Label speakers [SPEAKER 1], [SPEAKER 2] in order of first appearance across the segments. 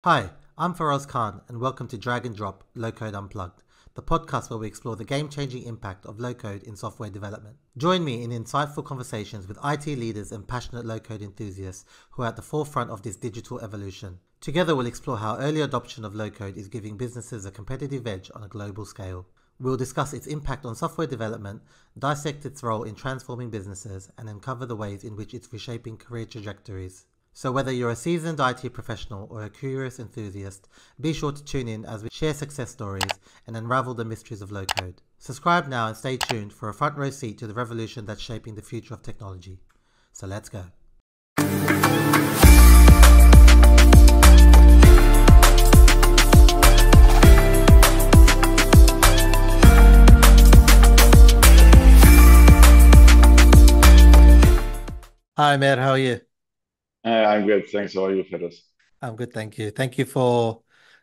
[SPEAKER 1] Hi, I'm Feroz Khan, and welcome to Drag and Drop Low Code Unplugged, the podcast where we explore the game-changing impact of low code in software development. Join me in insightful conversations with IT leaders and passionate low code enthusiasts who are at the forefront of this digital evolution. Together, we'll explore how early adoption of low code is giving businesses a competitive edge on a global scale. We'll discuss its impact on software development, dissect its role in transforming businesses, and uncover the ways in which it's reshaping career trajectories. So whether you're a seasoned IT professional or a curious enthusiast, be sure to tune in as we share success stories and unravel the mysteries of low code. Subscribe now and stay tuned for a front row seat to the revolution that's shaping the future of technology. So let's go. Hi, Mer, how are you?
[SPEAKER 2] I'm good. Thanks. How are you, Feroz?
[SPEAKER 1] I'm good, thank you. Thank you for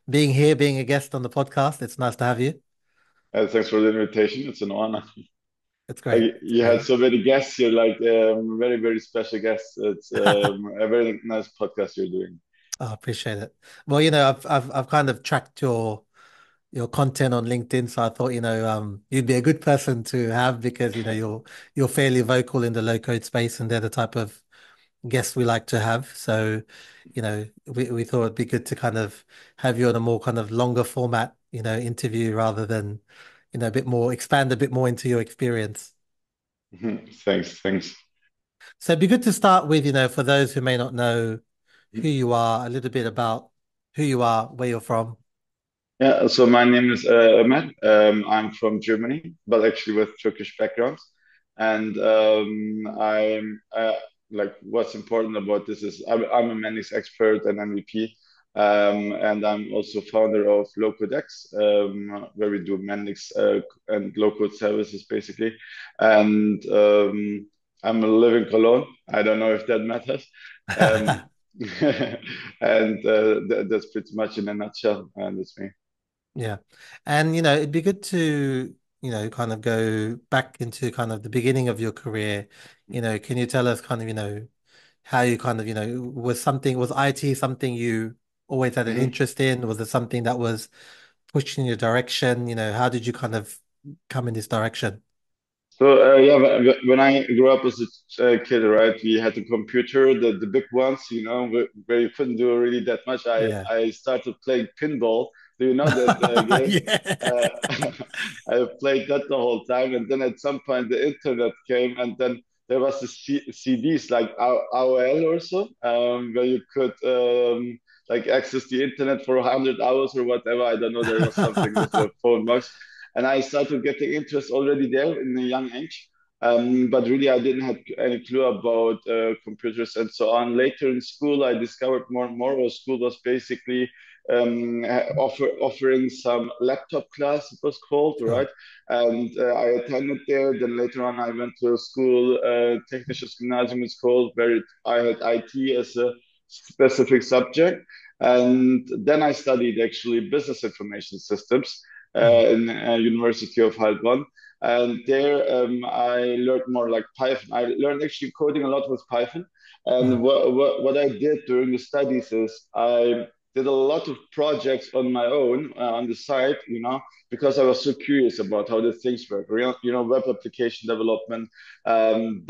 [SPEAKER 1] being here, being a guest on the podcast. It's nice to have you.
[SPEAKER 2] Thanks for the invitation. It's an honor.
[SPEAKER 1] It's great. It's
[SPEAKER 2] You
[SPEAKER 1] great.
[SPEAKER 2] had so many guests. You're like very, very special guests. It's a very nice podcast you're doing.
[SPEAKER 1] I appreciate it. Well, I've kind of tracked your content on LinkedIn, so I thought, you'd be a good person to have because, you're fairly vocal in the low code space and they're the type of guests we like to have. So, we thought it'd be good to kind of have you on a more kind of longer format, interview rather than, a bit more, expand a bit more into your experience.
[SPEAKER 2] Thanks.
[SPEAKER 1] So it'd be good to start with, for those who may not know who you are, a little bit about who you are, where you're from.
[SPEAKER 2] Yeah. So my name is Ömer. I'm from Germany, but actually with Turkish background. And I'm like what's important about this is I'm a Mendix expert and MVP. And I'm also founder of LowCodeX, where we do Mendix and low code services basically. And I'm a living Cologne. I don't know if that matters. Um, and that's pretty much in a nutshell. And that's me.
[SPEAKER 1] Yeah. And, it'd be good to, kind of go back into kind of the beginning of your career. Can you tell us kind of, how you kind of, was IT something you always had an
[SPEAKER 2] Mhm.
[SPEAKER 1] interest in? Was it something that was pushing your direction? How did you kind of come in this direction?
[SPEAKER 2] So yeah, when I grew up as a kid, right, we had a computer, the big ones, where you couldn't do really that much.
[SPEAKER 1] Yeah.
[SPEAKER 2] I started playing pinball. Do you know that game?
[SPEAKER 1] Yeah.
[SPEAKER 2] Uh, I played that the whole time, and then at some point the internet came, and then there was the CDs like AOL or so, where you could like access the internet for 100 hours or whatever. I don't know. There was something with the phone box, and I started getting interest already there in a young age. But really, I didn't have any clue about computers and so on. Later in school, I discovered more and more. Well, school was basically offering some laptop class, it was called,
[SPEAKER 1] Sure.
[SPEAKER 2] right? And I attended there. Then later on, I went to a school, Technisches Gymnasium, it's called, where I had IT as a specific subject. And then I studied actually business information systems
[SPEAKER 1] Mm.
[SPEAKER 2] in University of Heilbronn. And there I learned more like Python. I learned actually coding a lot with Python. And
[SPEAKER 1] Mm.
[SPEAKER 2] what I did during the studies is I did a lot of projects on my own on the side, because I was so curious about how the things work. Web application development,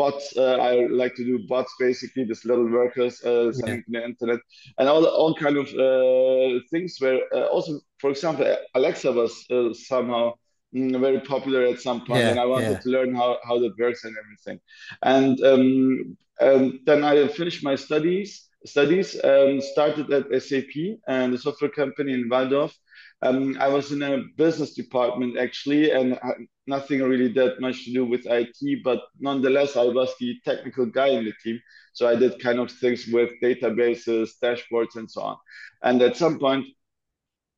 [SPEAKER 2] bots. I like to do bots, basically, these little workers
[SPEAKER 1] Yeah.
[SPEAKER 2] sending to the internet, and all kind of things. Where also, for example, Alexa was somehow very popular at some point, and
[SPEAKER 1] Yeah.
[SPEAKER 2] I wanted
[SPEAKER 1] Yeah.
[SPEAKER 2] to learn how that works and everything. And then I finished my studies started at SAP and a software company in Waldorf. I was in a business department actually, and had nothing really that much to do with IT, but nonetheless, I was the technical guy in the team. So I did kind of things with databases, dashboards, and so on. And at some point,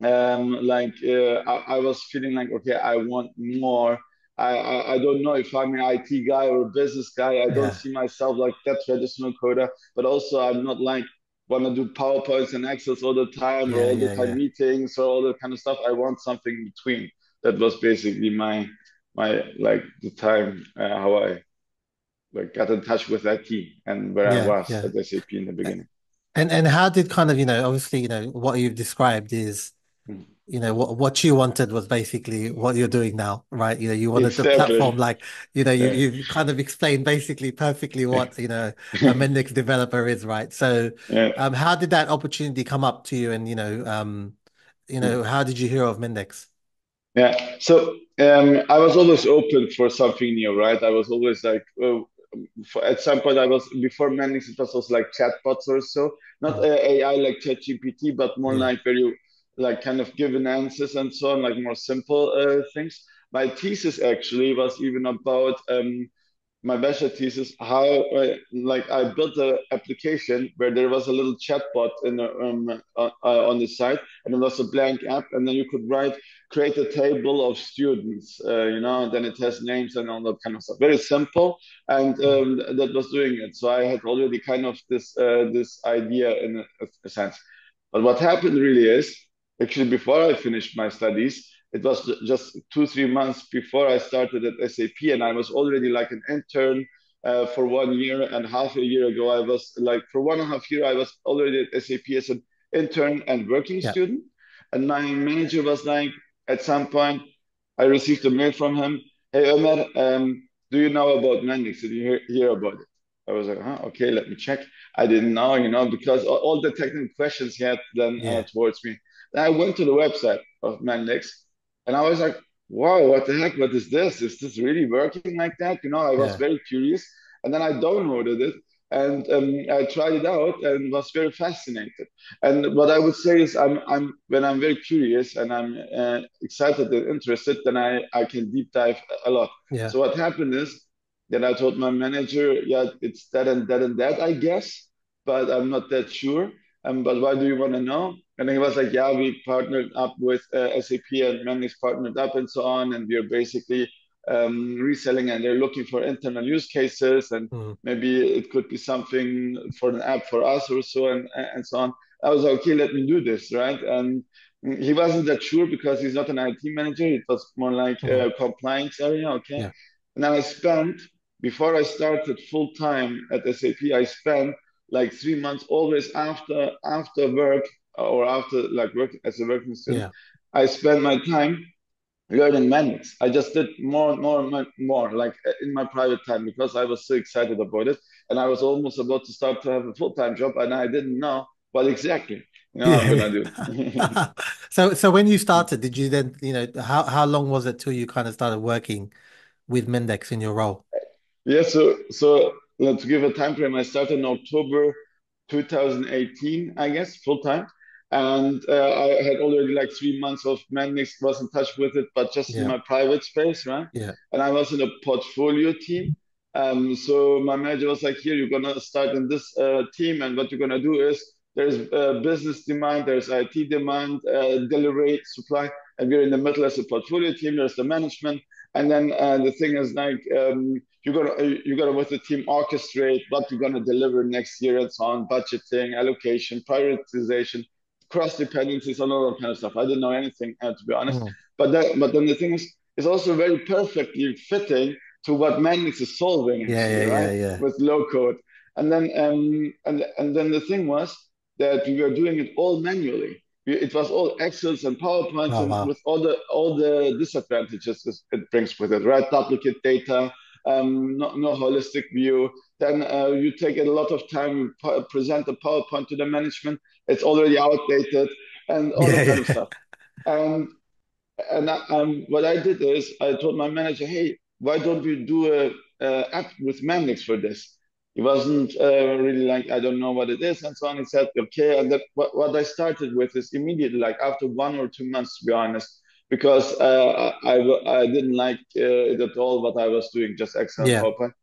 [SPEAKER 2] I was feeling like, okay, I want more. I don't know if I'm an IT guy or a business guy. I don't
[SPEAKER 1] Yeah.
[SPEAKER 2] see myself like that traditional coder, but also I'm not like want to do PowerPoints and Excels all the time or
[SPEAKER 1] Yeah.
[SPEAKER 2] all the
[SPEAKER 1] Yeah.
[SPEAKER 2] time
[SPEAKER 1] Yeah.
[SPEAKER 2] meetings or all that kind of stuff. I want something in between. That was basically my like the time how I like got in touch with IT and where I
[SPEAKER 1] Yeah.
[SPEAKER 2] was
[SPEAKER 1] Yeah.
[SPEAKER 2] at SAP in the beginning.
[SPEAKER 1] And how did kind of, obviously, what you've described is,
[SPEAKER 2] Mm.
[SPEAKER 1] what you wanted was basically what you're doing now, right? You wanted the
[SPEAKER 2] Exactly.
[SPEAKER 1] platform like,
[SPEAKER 2] Yeah.
[SPEAKER 1] you've kind of explained basically perfectly what, a Mendix developer is, right? So,
[SPEAKER 2] Yeah.
[SPEAKER 1] how did that opportunity come up to you? And, how did you hear of Mendix?
[SPEAKER 2] Yeah. So I was always open for something new, right? I was always like, at some point, I was before Mendix, it was also like chatbots or so, not
[SPEAKER 1] Mm.
[SPEAKER 2] AI like ChatGPT, but more
[SPEAKER 1] Yeah.
[SPEAKER 2] like very like kind of given answers and so on, like more simple things. My thesis actually was even about my bachelor thesis how like I built an application where there was a little chatbot on the site, and it was a blank app, and then you could create a table of students, and then it has names and all that kind of stuff. Very simple, and
[SPEAKER 1] Mm.
[SPEAKER 2] that was doing it. So I had already kind of this idea in a sense. But what happened really is, actually, before I finished my studies, it was just 2, 3 months before I started at SAP, and I was already like an intern for 1 year, and half a year ago, I was like for 1.5 years, I was already at SAP as an intern and working
[SPEAKER 1] Yeah.
[SPEAKER 2] student. And my manager was like, at some point, I received a mail from him. Hey, Ömer, do you know about Mendix? Did you hear about it? I was like, huh, okay, let me check. I didn't know, because all the technical questions he had then
[SPEAKER 1] Yeah.
[SPEAKER 2] towards me. Then I went to the website of Mendix, and I was like, wow, what the heck? What is this? Is this really working like that? I was
[SPEAKER 1] Yeah.
[SPEAKER 2] very curious. And then I downloaded it, and I tried it out and was very fascinated. And what I would say is, when I'm very curious and I'm excited and interested, then I can deep dive a lot.
[SPEAKER 1] Yeah.
[SPEAKER 2] So what happened is that I told my manager, yeah, it's that and that and that, I guess, but I'm not that sure. But why do you want to know? And he was like, yeah, we partnered up with SAP, and Mendix partnered up and so on, and we're basically reselling, and they're looking for internal use cases, and
[SPEAKER 1] Mm.
[SPEAKER 2] maybe it could be something for an app for us or so, and so on. I was like, okay, let me do this, right? And he wasn't that sure because he's not an IT manager. It was more like
[SPEAKER 1] Mm.
[SPEAKER 2] a compliance area, okay?
[SPEAKER 1] Yeah.
[SPEAKER 2] And then before I started full time at SAP, I spent like 3 months always after work, or after like work as a working student.
[SPEAKER 1] Yeah.
[SPEAKER 2] I spent my time learning Mendix. I just did more and more and more, like in my private time, because I was so excited about it, and I was almost about to start to have a full time job, and I didn't know what exactly I'm
[SPEAKER 1] Yeah.
[SPEAKER 2] gonna do.
[SPEAKER 1] So when you started, did you then, how long was it till you kind of started working with Mendix in your role?
[SPEAKER 2] Yeah, so to give a time frame, I started in October 2018, I guess, full time, and I had already like 3 months of Mendix, was in touch with it, but just in
[SPEAKER 1] Yeah.
[SPEAKER 2] my private space, right?
[SPEAKER 1] Yeah.
[SPEAKER 2] And I was in a portfolio team. So my manager was like, "Here, you're gonna start in this team, and what you're gonna do is there's business demand, there's IT demand, delivery, supply, and we're in the middle as a portfolio team. There's the management." And then the thing is like you're gonna with the team orchestrate what you're gonna deliver next year and so on, budgeting, allocation, prioritization, cross dependencies, and all that kind of stuff. I didn't know anything, to be honest.
[SPEAKER 1] Mm.
[SPEAKER 2] But then the thing is, it's also very perfectly fitting to what Mendix is solving
[SPEAKER 1] Yeah.
[SPEAKER 2] actually,
[SPEAKER 1] Yeah.
[SPEAKER 2] right?
[SPEAKER 1] Yeah. Yeah.
[SPEAKER 2] With low code. And then the thing was that we were doing it all manually. It was all Excels and PowerPoints,
[SPEAKER 1] Oh,
[SPEAKER 2] and
[SPEAKER 1] wow.
[SPEAKER 2] with all the disadvantages it brings with it, right? Duplicate data, no holistic view. Then you take a lot of time, present the PowerPoint to the management. It's already outdated, and all
[SPEAKER 1] Yeah.
[SPEAKER 2] that kind of
[SPEAKER 1] Yeah.
[SPEAKER 2] stuff. And what I did is I told my manager, hey, why don't we do a app with Mendix for this? He wasn't really like, I don't know what it is, and so on. He said, okay. And what I started with is immediately, like after 1 or 2 months, to be honest, because I didn't like it at all what I was doing, just Excel and
[SPEAKER 1] Yeah.
[SPEAKER 2] PowerPoint.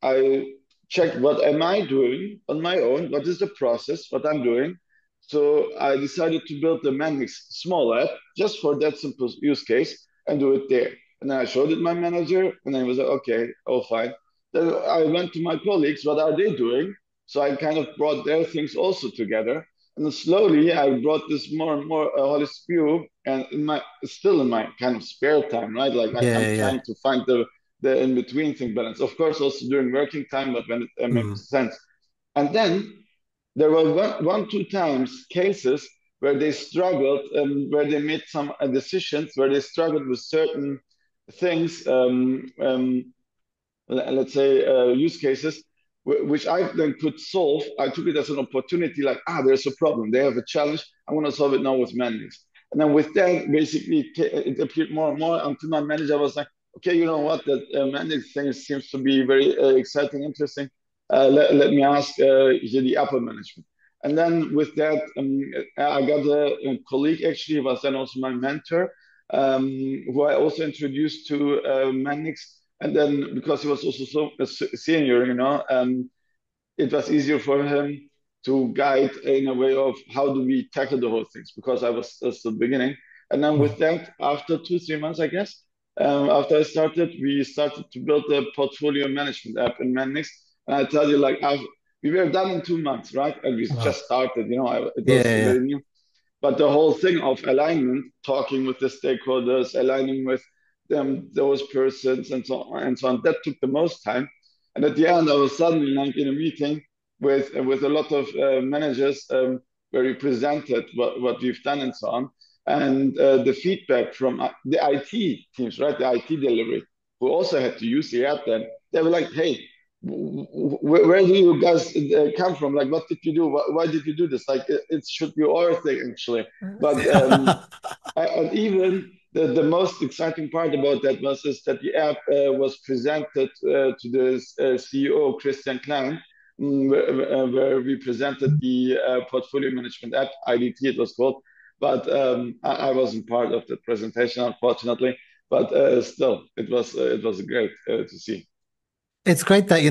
[SPEAKER 2] I checked what am I doing on my own, what is the process, what I'm doing. So I decided to build the Mendix small app just for that simple use case and do it there. And then I showed it my manager, and then he was like, okay, all fine. Then I went to my colleagues, what are they doing? So I kind of brought their things also together. And then slowly I brought this more and more holistic view, and still in my kind of spare time, right? Like I'm
[SPEAKER 1] Yeah. Yeah.
[SPEAKER 2] trying to find the in between thing balance. Of course, also during working time, but when it
[SPEAKER 1] Mm.
[SPEAKER 2] makes sense. And then there were two times cases where they struggled, where they made some decisions, where they struggled with certain things, let's say use cases, which I then could solve. I took it as an opportunity, like, there's a problem. They have a challenge. I want to solve it now with Mendix. And then with that, basically, it appeared more and more until my manager was like, okay, you know what, that Mendix thing seems to be very exciting, interesting. Let me ask here the upper management. And then with that, I got a colleague, actually, who was then also my mentor, who I also introduced to Mendix. And then because he was also so a senior, it was easier for him to guide in a way of how do we tackle the whole things, because I was still beginning. And then with
[SPEAKER 1] Mm.
[SPEAKER 2] that, after 2, 3 months, I guess, after I started, we started to build a portfolio management app in Mendix. And I tell you, like, we were done in 2 months, right? And we
[SPEAKER 1] Wow.
[SPEAKER 2] just started, it
[SPEAKER 1] Yeah,
[SPEAKER 2] was
[SPEAKER 1] yeah.
[SPEAKER 2] very new. But the whole thing of alignment, talking with the stakeholders, aligning with them, those persons, and so on, that took the most time. And at the end, I was suddenly like in a meeting with a lot of managers, where we presented what we've done and so on. And the feedback from the IT teams, right, the IT delivery, who also had to use the app, then they were like, "Hey, where do you guys come from? Like, what did you do? Why did you do this? Like, it should be our thing, actually." But and even the most exciting part about that was is that the app was presented to the CEO, Christian Klein, where we presented the portfolio management app, IDT it was called. But I wasn't part of that presentation, unfortunately. But still, it was great to see.
[SPEAKER 1] It's great that,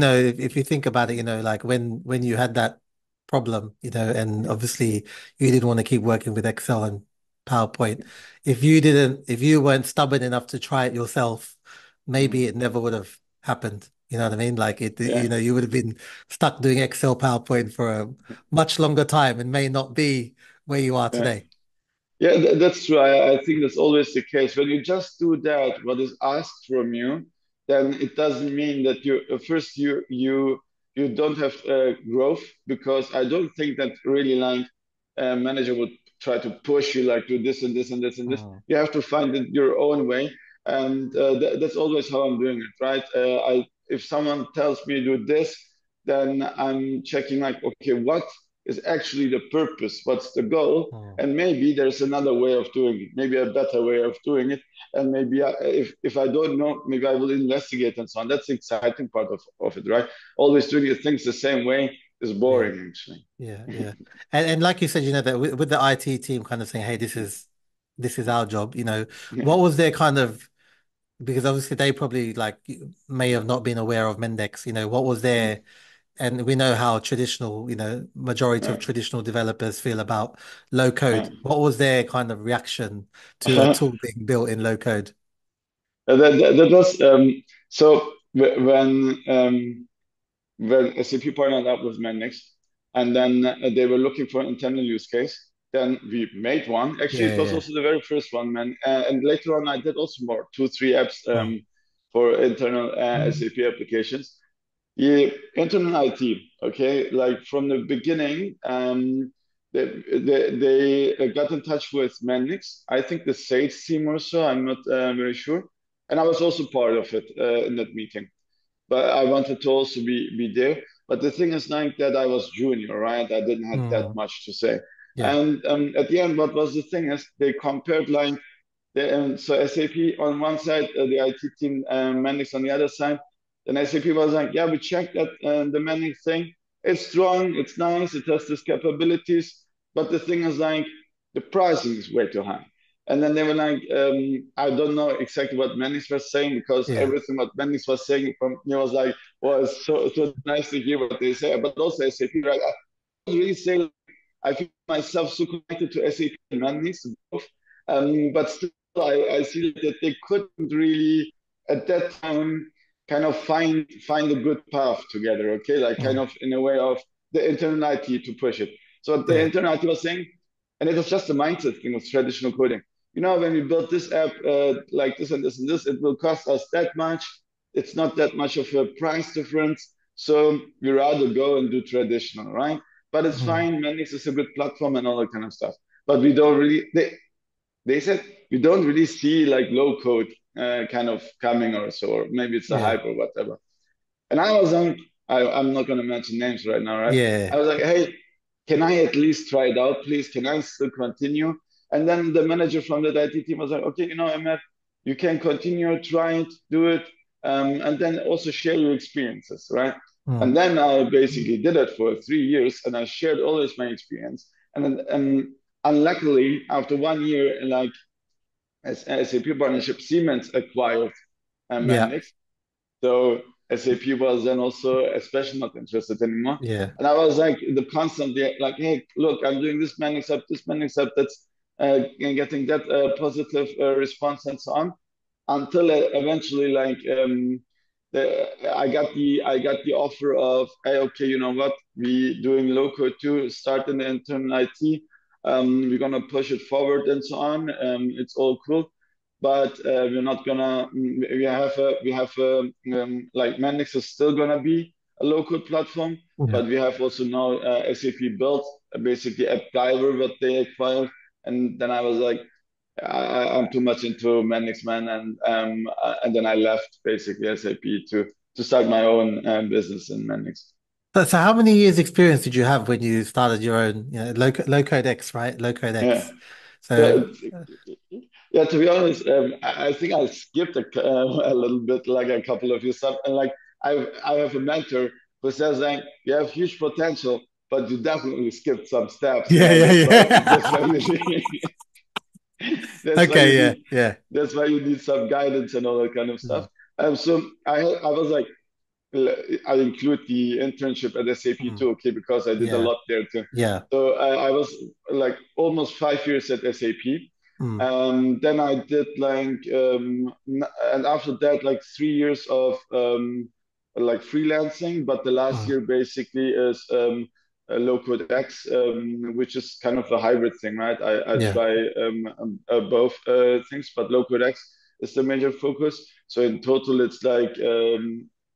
[SPEAKER 1] if you think about it, like when you had that problem, and obviously you didn't want to keep working with Excel and PowerPoint. If you weren't stubborn enough to try it yourself, maybe
[SPEAKER 2] Mhm.
[SPEAKER 1] it never would have happened. You know what I mean? Like
[SPEAKER 2] Yeah.
[SPEAKER 1] you would have been stuck doing Excel, PowerPoint for a much longer time and may not be where you are
[SPEAKER 2] Yeah.
[SPEAKER 1] today.
[SPEAKER 2] Yeah, that's true. I think that's always the case. When you just do that, what is asked from you, then it doesn't mean that you first you don't have growth, because I don't think that really like a manager would try to push you like do this and this and this and this.
[SPEAKER 1] Mm.
[SPEAKER 2] You have to find it your own way, and that's always how I'm doing it, right? I if someone tells me do this, then I'm checking like, okay, what is actually the purpose? What's the goal?
[SPEAKER 1] Mm.
[SPEAKER 2] And maybe there's another way of doing it, maybe a better way of doing it. And maybe if I don't know, maybe I will investigate and so on. That's the exciting part of it, right? Always doing things the same way is
[SPEAKER 1] Yeah.
[SPEAKER 2] boring, actually.
[SPEAKER 1] Yeah, yeah. And like you said, that with the IT team kind of saying, hey, this is our job, what
[SPEAKER 2] Yeah,
[SPEAKER 1] was their kind of, because obviously they probably like may have not been aware of Mendix, what was
[SPEAKER 2] yeah,
[SPEAKER 1] their, and we know how traditional, majority of
[SPEAKER 2] yeah,
[SPEAKER 1] traditional developers feel about low
[SPEAKER 2] yeah.
[SPEAKER 1] code. What was their kind of reaction to a tool being built in low code?
[SPEAKER 2] That was so when SAP partnered up with Mendix, and then they were looking for an internal use case. Then we made one. Actually,
[SPEAKER 1] Yeah,
[SPEAKER 2] it was
[SPEAKER 1] yeah.
[SPEAKER 2] also the very first one, man. And later on, I did also more 2, 3 apps
[SPEAKER 1] Oh.
[SPEAKER 2] for internal SAP applications. Yeah, internal IT. Okay, like from the beginning, they got in touch with Mendix. I think the sales team or so. I'm not very sure. And I was also part of it in that meeting, but I wanted to also be there. But the thing is like that I was junior, right? I didn't have that
[SPEAKER 1] Mm.
[SPEAKER 2] much to say.
[SPEAKER 1] Yeah.
[SPEAKER 2] And at the end, what was the thing is they compared like so SAP on one side, the IT team, Mendix on the other side. Then SAP was like, yeah, we checked that the Mendix thing. It's strong, it's nice, it has these capabilities, but the thing is like the pricing is way too high. And then they were like, I don't know exactly what Mendix was saying, because
[SPEAKER 1] Yeah.
[SPEAKER 2] everything what Mendix was saying from me was like, was so nice to hear what they say. But also SAP, right? I was really saying I feel myself so connected to SAP and Mendix, both. But still, I see that they couldn't really at that time kind of find a good path together. Okay, like kind
[SPEAKER 1] Mm.
[SPEAKER 2] of in a way of the internal IT to push it. So the
[SPEAKER 1] Yeah.
[SPEAKER 2] internal IT was saying, and it was just a mindset thing of traditional coding. When we build this app like this and this and this, it will cost us that much. It's not that much of a price difference. So we rather go and do traditional, right? but it's
[SPEAKER 1] Mm.
[SPEAKER 2] fine. Mendix is a good platform and all that kind of stuff. But we don't really, they said we don't really see like low code kind of coming or so, or maybe it's a
[SPEAKER 1] Yeah.
[SPEAKER 2] hype or whatever. And I was like, I'm not going to mention names right now, right?
[SPEAKER 1] Yeah.
[SPEAKER 2] I was like, hey, can I at least try it out, please? Can I still continue? And then the manager from the IT team was like, okay, Emmet, you can continue, try it, do it, and then also share your experiences, right?
[SPEAKER 1] Mm.
[SPEAKER 2] And then I basically did it for 3 years, and I shared always my experience. And then, unluckily, after 1 year, like as SAP partnership, Siemens acquired
[SPEAKER 1] Yeah.
[SPEAKER 2] Mendix. So SAP was then also especially not interested anymore.
[SPEAKER 1] Yeah.
[SPEAKER 2] And I was like the constant like, hey, look, I'm doing this man except this man except that's getting that positive response and so on until eventually like I got the offer of hey, okay, you know what, we doing low code too, start in the internal IT. We're gonna push it forward and so on. It's all cool, but we're not gonna. We have a like Mendix is still gonna be a low code platform,
[SPEAKER 1] Yeah.
[SPEAKER 2] but we have also now SAP built basically AppDiver what they acquired, and then I was like, I'm too much into Mendix, man, and then I left basically SAP to start my own business in Mendix.
[SPEAKER 1] So how many years experience did you have when you started your own, low code X, right? Low code
[SPEAKER 2] Yeah.
[SPEAKER 1] X. So,
[SPEAKER 2] So, yeah, to be honest, I think I skipped a little bit, like a couple of years stuff, and like I have a mentor who says like you have huge potential, but you definitely skipped some steps.
[SPEAKER 1] yeah,
[SPEAKER 2] That's why
[SPEAKER 1] yeah.
[SPEAKER 2] you need that's why you
[SPEAKER 1] Okay, yeah,
[SPEAKER 2] need
[SPEAKER 1] yeah.
[SPEAKER 2] that's why you need some guidance and all that kind of stuff.
[SPEAKER 1] Mm.
[SPEAKER 2] So I was like I include the internship at SAP
[SPEAKER 1] Mm.
[SPEAKER 2] too, okay, because I did a
[SPEAKER 1] Yeah,
[SPEAKER 2] lot there too.
[SPEAKER 1] yeah.
[SPEAKER 2] So I was like almost 5 years at SAP.
[SPEAKER 1] Mm.
[SPEAKER 2] Then I did like, and after that, like 3 years of like freelancing. But the last
[SPEAKER 1] Mm.
[SPEAKER 2] year basically is low code X, which is kind of a hybrid thing, right? I
[SPEAKER 1] Yeah,
[SPEAKER 2] try both things, but low code X is the major focus. So in total, it's like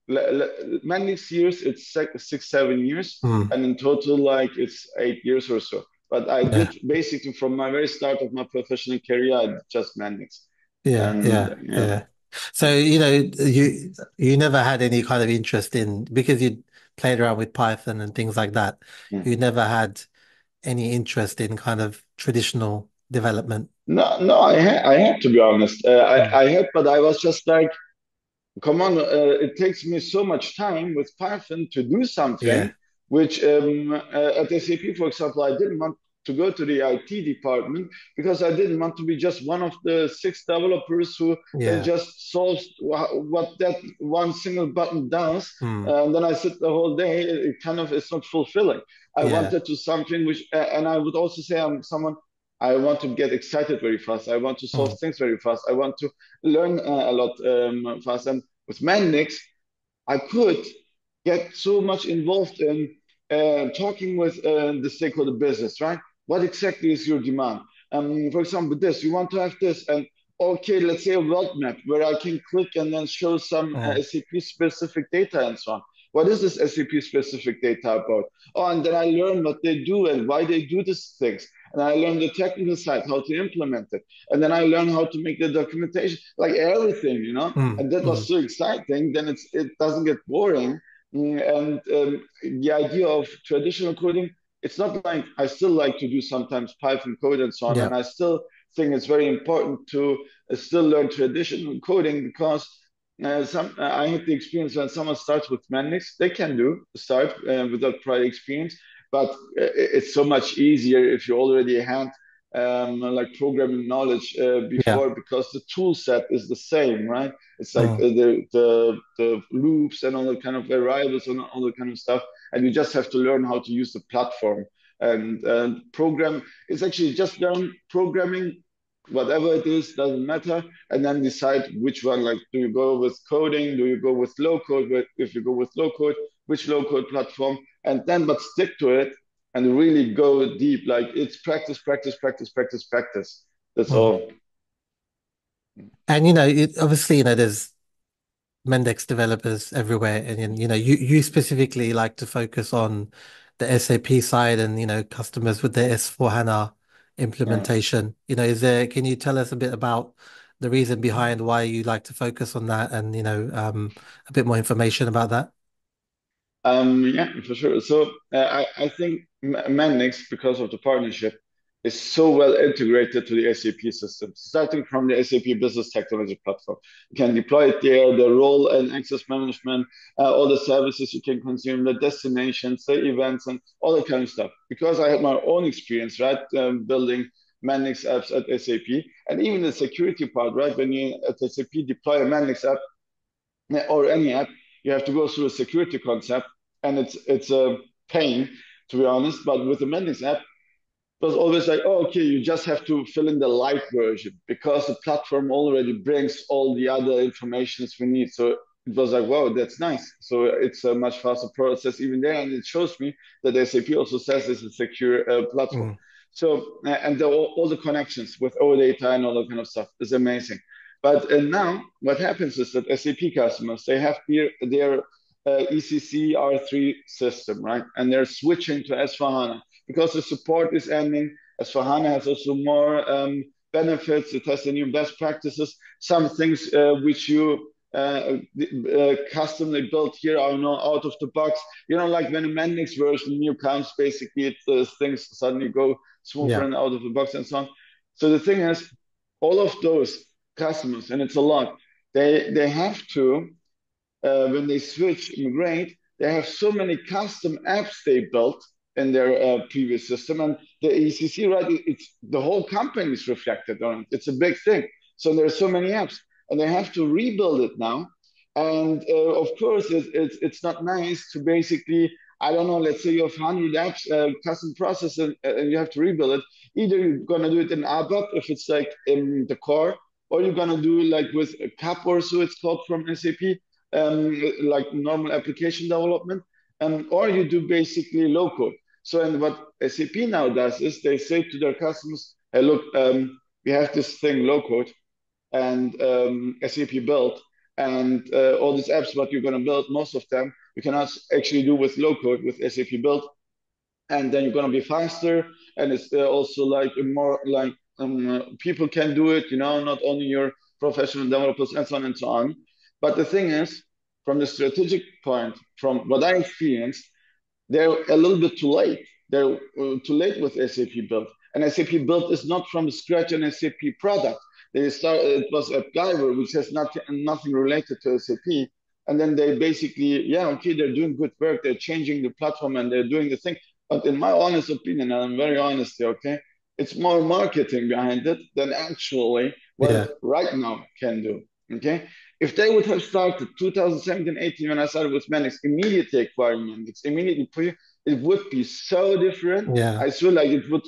[SPEAKER 2] many years, it's 6, 7 years,
[SPEAKER 1] mm.
[SPEAKER 2] and in total, like it's 8 years or so. But I
[SPEAKER 1] Yeah,
[SPEAKER 2] did basically from my very start of my professional career, I did just Mendix.
[SPEAKER 1] yeah,
[SPEAKER 2] And
[SPEAKER 1] yeah,
[SPEAKER 2] yeah.
[SPEAKER 1] yeah. So, you never had any kind of interest in because you played around with Python and things like that.
[SPEAKER 2] Hmm.
[SPEAKER 1] You never had any interest in kind of traditional development.
[SPEAKER 2] No, no, I had to be honest.
[SPEAKER 1] Mm.
[SPEAKER 2] I had, but I was just like, come on, it takes me so much time with Python to do something,
[SPEAKER 1] Yeah,
[SPEAKER 2] which at SAP, for example, I didn't want to go to the IT department because I didn't want to be just one of the 6 developers who then
[SPEAKER 1] yeah.
[SPEAKER 2] just solves what that one single button does.
[SPEAKER 1] Mm.
[SPEAKER 2] And then I sit the whole day. It kind of is not fulfilling. I
[SPEAKER 1] Yeah.
[SPEAKER 2] wanted to something which, and I would also say I'm someone. I want to get excited very fast. I want to
[SPEAKER 1] Mm.
[SPEAKER 2] solve things very fast. I want to learn a lot fast. And with Mendix, I could get so much involved in talking with the stakeholder business, right? What exactly is your demand? For example, this, you want to have this, and okay, let's say a world map where I can click and then show some
[SPEAKER 1] Mm.
[SPEAKER 2] SAP specific data and so on. What is this SAP specific data about? Oh, and then I learn what they do and why they do these things. And I learn the technical side, how to implement it. And then I learn how to make the documentation, like everything,
[SPEAKER 1] Mm.
[SPEAKER 2] and that was
[SPEAKER 1] Mm.
[SPEAKER 2] so exciting. Then it doesn't get boring. And the idea of traditional coding, it's not like I still like to do sometimes Python code and so on.
[SPEAKER 1] Yeah.
[SPEAKER 2] And I still think it's very important to still learn traditional coding because I had the experience when someone starts with Mendix, they can start without prior experience, but it's so much easier if you already had like programming knowledge
[SPEAKER 1] Yeah.
[SPEAKER 2] before because the tool set is the same, right? It's like
[SPEAKER 1] Mm.
[SPEAKER 2] the loops and all the kind of variables and all the kind of stuff, and you just have to learn how to use the platform and program. It's actually just learn programming, whatever it is, doesn't matter, and then decide which one. Like, do you go with coding? Do you go with low code? If you go with low code, which low code platform? And then, but stick to it and really go deep. Like it's practice, practice, practice, practice, practice. That's
[SPEAKER 1] Mm.
[SPEAKER 2] all.
[SPEAKER 1] And obviously, there's Mendix developers everywhere, and you specifically like to focus on the SAP side and, customers with their S/4HANA
[SPEAKER 2] Yeah.
[SPEAKER 1] implementation. Can you tell us a bit about the reason behind why you like to focus on that and, a bit more information about that?
[SPEAKER 2] Yeah, for sure. So I think Mendix, because of the partnership, is so well integrated to the SAP system, starting from the SAP Business Technology Platform. You can deploy it there, the role and access management, all the services you can consume, the destinations, the events, and all that kind of stuff. Because I had my own experience, right, building Mendix apps at SAP, and even the security part, right, when you at SAP deploy a Mendix app, or any app, you have to go through a security concept, and it's a pain, to be honest. But with the Mendix app, it was always like, oh, okay, you just have to fill in the light version because the platform already brings all the other informations we need. So it was like, wow, that's nice. So it's a much faster process even there, and it shows me that SAP also says it's a secure platform.
[SPEAKER 1] Mm.
[SPEAKER 2] So and all the connections with OData and all that kind of stuff is amazing. But now what happens is that SAP customers, they have their ECC R3 system, right? And they're switching to S/4HANA because the support is ending. S/4HANA has also more benefits. It has the new best practices. Some things which you customly built here are now out of the box. Like when a Mendix version new comes, basically things suddenly go smoother
[SPEAKER 1] Yeah.
[SPEAKER 2] and out of the box and so on. So the thing is, all of those customers, and it's a lot, they have to when they switch migrate, they have so many custom apps they built in their previous system, and the ECC, right? It's the whole company is reflected on it. It's a big thing. So there's so many apps, and they have to rebuild it now. And of course, it's not nice to basically, I don't know, let's say you have 100 apps, custom process, and you have to rebuild it. Either you're gonna do it in ABAP if it's like in the core, or you're gonna do like with a CAP or so it's called from SAP, like normal application development, or you do basically low code. So, and what SAP now does is they say to their customers, hey, look, we have this thing low code, and SAP built, and all these apps, what you're going to build, most of them, you cannot actually do with low code with SAP built, and then you're going to be faster, and it's also like more like people can do it, not only your professional developers and so on and so on. But the thing is, from the strategic point, from what I experienced, they're a little bit too late. They're too late with SAP build. And SAP build is not from scratch an SAP product. It was a driver which has nothing related to SAP. And then they basically, yeah, okay, they're doing good work. They're changing the platform and they're doing the thing. But in my honest opinion, and I'm very honest here, okay, it's more marketing behind it than actually what
[SPEAKER 1] Yeah.
[SPEAKER 2] it right now can do. Okay. If they would have started 2017, 18, when I started with Mendix, immediately acquiring Mendix, immediately it would be so different.
[SPEAKER 1] Yeah.
[SPEAKER 2] I feel like it would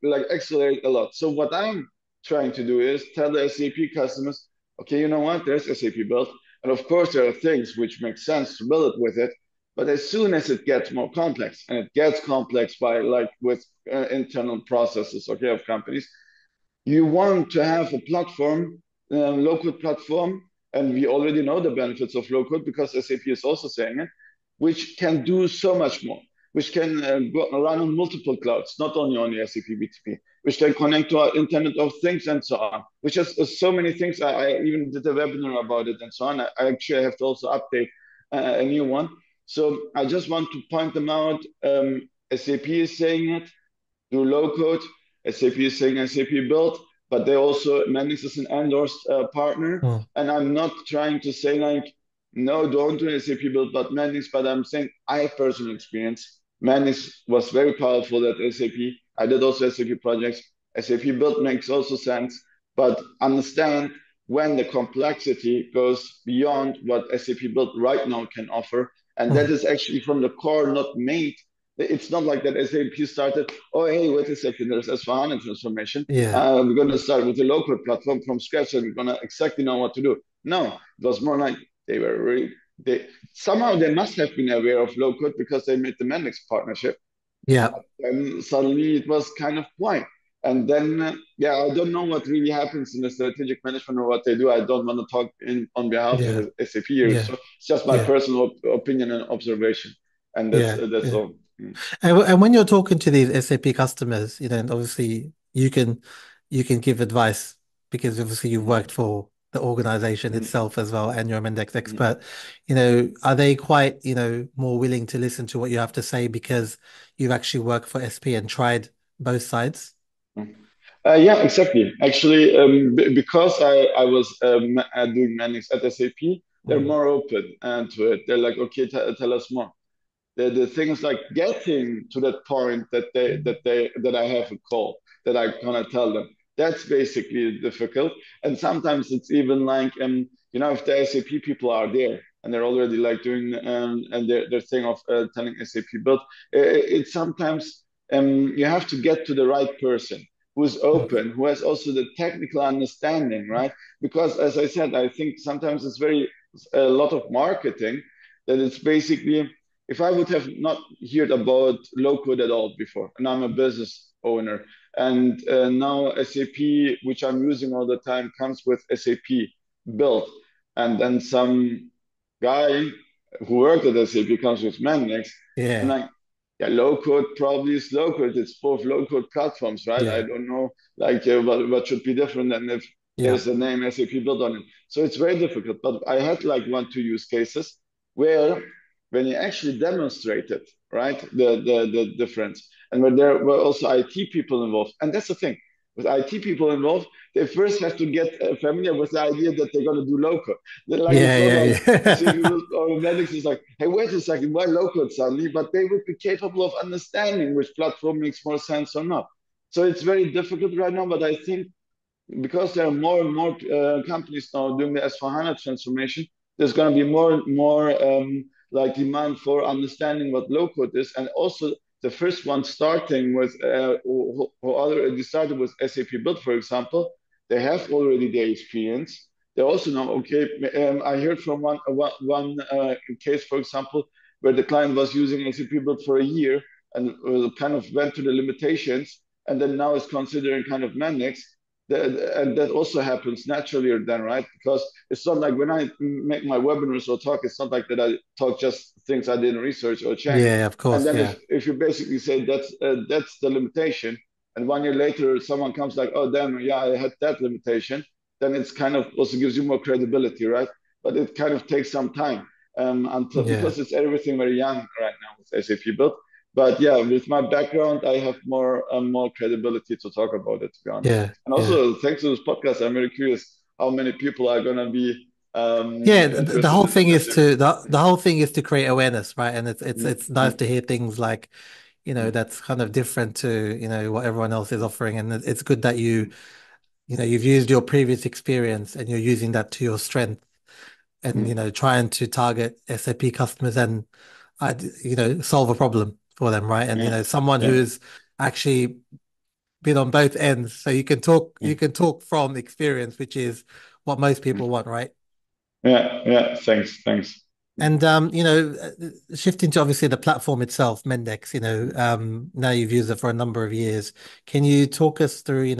[SPEAKER 2] like accelerate a lot. So what I'm trying to do is tell the SAP customers, okay, you know what? There's SAP built, and of course there are things which make sense to build it with it. But as soon as it gets more complex, and it gets complex by like with internal processes, okay, of companies, you want to have a platform, low-code platform, and we already know the benefits of low-code because SAP is also saying it, which can do so much more, which can run on multiple clouds, not only on the SAP BTP, which can connect to our Internet of Things and so on, which has so many things. I even did a webinar about it and so on. I actually have to also update a new one. So I just want to point them out. SAP is saying it, do low code. SAP is saying SAP built, but they also, Mendix is an endorsed partner.
[SPEAKER 1] Mm.
[SPEAKER 2] And I'm not trying to say like, no, don't do SAP build, but Mendix, but I'm saying I have personal experience. Mendix was very powerful at SAP. I did also SAP projects. SAP build makes also sense, but understand when the complexity goes beyond what SAP build right now can offer. And that
[SPEAKER 1] Mm.
[SPEAKER 2] is actually from the core not made. It's not like that SAP started, oh, hey, wait a second, there's S/4HANA transformation.
[SPEAKER 1] Yeah.
[SPEAKER 2] We're going to start with a local platform from scratch and we're going to exactly know what to do. No, it was more like they were really, somehow they must have been aware of low code because they made the Mendix partnership.
[SPEAKER 1] Yeah.
[SPEAKER 2] And suddenly it was kind of quiet. And then, yeah, I don't know what really happens in the strategic management or what they do. I don't want to talk on behalf
[SPEAKER 1] Yeah.
[SPEAKER 2] of SAP here.
[SPEAKER 1] Yeah.
[SPEAKER 2] So it's just my
[SPEAKER 1] Yeah.
[SPEAKER 2] personal opinion and observation. And that's
[SPEAKER 1] Yeah.
[SPEAKER 2] that's
[SPEAKER 1] Yeah.
[SPEAKER 2] all. mm,
[SPEAKER 1] And when you're talking to these SAP customers, and obviously you can give advice because obviously you've
[SPEAKER 2] mm,
[SPEAKER 1] worked for the organization
[SPEAKER 2] mm,
[SPEAKER 1] itself as well and you're a Mendix
[SPEAKER 2] mm,
[SPEAKER 1] expert. Are they quite, more willing to listen to what you have to say because you've actually worked for SP and tried both sides?
[SPEAKER 2] mm. Yeah, exactly. Actually, because I was doing Mendix at SAP, they're
[SPEAKER 1] Mm.
[SPEAKER 2] more open to it. They're like, okay, tell us more. The things like getting to that point that I have a call that I gonna tell them. That's basically difficult. And sometimes it's even like if the SAP people are there and they're already like doing and their thing of telling SAP build, it's sometimes you have to get to the right person who's
[SPEAKER 1] Mm.
[SPEAKER 2] open, who has also the technical understanding, right? Because as I said, I think sometimes it's very a lot of marketing that it's basically if I would have not heard about low code at all before, and I'm a business owner, and now SAP, which I'm using all the time, comes with SAP built, and then some guy who worked at SAP comes with Mendix, I'm
[SPEAKER 1] Yeah,
[SPEAKER 2] like, yeah, low code probably is low code. It's both low code platforms, right? I
[SPEAKER 1] yeah,
[SPEAKER 2] don't know, like, what should be different than if
[SPEAKER 1] yeah,
[SPEAKER 2] there's the name SAP built on it. So it's very difficult. But I had like 1, 2 use cases where when you actually demonstrated, right, the difference, and when there were also IT people involved, and that's the thing. With IT people involved, they first have to get familiar with the idea that they're going to do low code. They're like, it's
[SPEAKER 1] yeah,
[SPEAKER 2] not like
[SPEAKER 1] yeah,
[SPEAKER 2] SAP or Mendix is like, hey, wait a second, why low code suddenly? But they would be capable of understanding which platform makes more sense or not. So it's very difficult right now, but I think because there are more and more companies now doing the S/4HANA transformation, there's going to be more and more like demand for understanding what low code is, and also the first one starting with who already started with SAP Build, for example, they have already the experience. They also know, okay, I heard from one case, for example, where the client was using SAP Build for a year and kind of went to the limitations, and then now is considering kind of Mendix, and that also happens naturally then, right? Because it's not like when I make my webinars or talk, it's not like that I talk just things I didn't research or check.
[SPEAKER 1] yeah, of
[SPEAKER 2] And
[SPEAKER 1] course,
[SPEAKER 2] then
[SPEAKER 1] yeah,
[SPEAKER 2] if you basically say that's the limitation, and 1 year later someone comes like, oh damn, yeah, I had that limitation, then it's kind of also gives you more credibility, right? But it kind of takes some time until
[SPEAKER 1] yeah,
[SPEAKER 2] because it's everything very young right now with SAP build. But yeah, with my background, I have more credibility to talk about it, to be honest.
[SPEAKER 1] yeah,
[SPEAKER 2] And
[SPEAKER 1] yeah.
[SPEAKER 2] also, thanks to this podcast, I'm very curious how many people are gonna be
[SPEAKER 1] Yeah, the
[SPEAKER 2] interested
[SPEAKER 1] whole
[SPEAKER 2] in
[SPEAKER 1] thing is
[SPEAKER 2] SAP.
[SPEAKER 1] the whole thing is to create awareness, right? And
[SPEAKER 2] Mm,
[SPEAKER 1] it's nice
[SPEAKER 2] mm,
[SPEAKER 1] to hear things like,
[SPEAKER 2] mm,
[SPEAKER 1] that's kind of different to, what everyone else is offering. And it's good that
[SPEAKER 2] mm,
[SPEAKER 1] you've used your previous experience and you're using that to your strength and,
[SPEAKER 2] mm,
[SPEAKER 1] trying to target SAP customers and, solve a problem for them, right? And,
[SPEAKER 2] yeah,
[SPEAKER 1] someone
[SPEAKER 2] yeah,
[SPEAKER 1] who's actually been on both ends. So you
[SPEAKER 2] mm,
[SPEAKER 1] can talk from experience, which is what most
[SPEAKER 2] mm.
[SPEAKER 1] people want, right?
[SPEAKER 2] Yeah, yeah. Thanks, thanks.
[SPEAKER 1] And shifting to obviously the platform itself, Mendix, now you've used it for a number of years. Can you talk us through,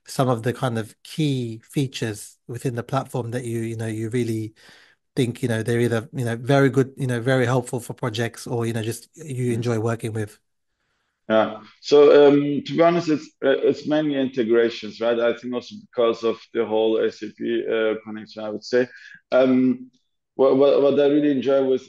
[SPEAKER 1] some of the kind of key features within the platform that you really think, they're either, very good, very helpful for projects or, just you
[SPEAKER 2] Mm.
[SPEAKER 1] enjoy working with?
[SPEAKER 2] Yeah. So to be honest, it's mainly integrations, right? I think also because of the whole SAP connection, I would say. Um, what I really enjoy with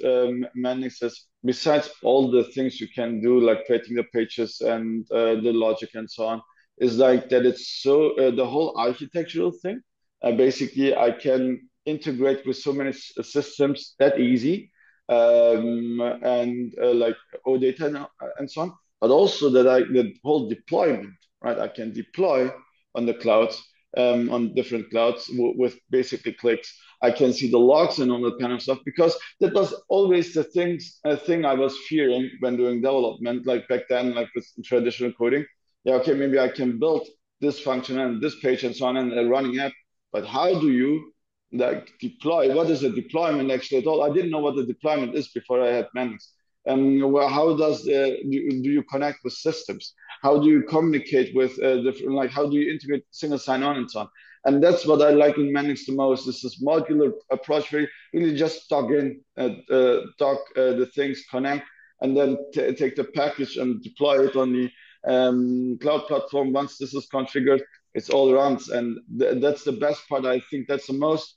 [SPEAKER 2] Mendix is besides all the things you can do, like creating the pages and the logic and so on, is like that it's so the whole architectural thing. Basically, I can integrate with so many systems that easy, and like OData and so on, but also that the whole deployment, right? I can deploy on the clouds, on different clouds with basically clicks. I can see the logs and all that kind of stuff because that was always the thing I was fearing when doing development, like back then, like with traditional coding. Yeah, okay, maybe I can build this function and this page and so on and a running app, but how do you like deploy? What is a deployment actually at all? I didn't know what the deployment is before I had Mendix. How do you connect with systems? How do you communicate with different, like how do you integrate single sign-on and so on? And that's what I like in Mendix the most. Is this modular approach where you really just dock in, dock the things, connect, and then take the package and deploy it on the cloud platform. Once this is configured, it's all runs, and that's the best part. I think that's the most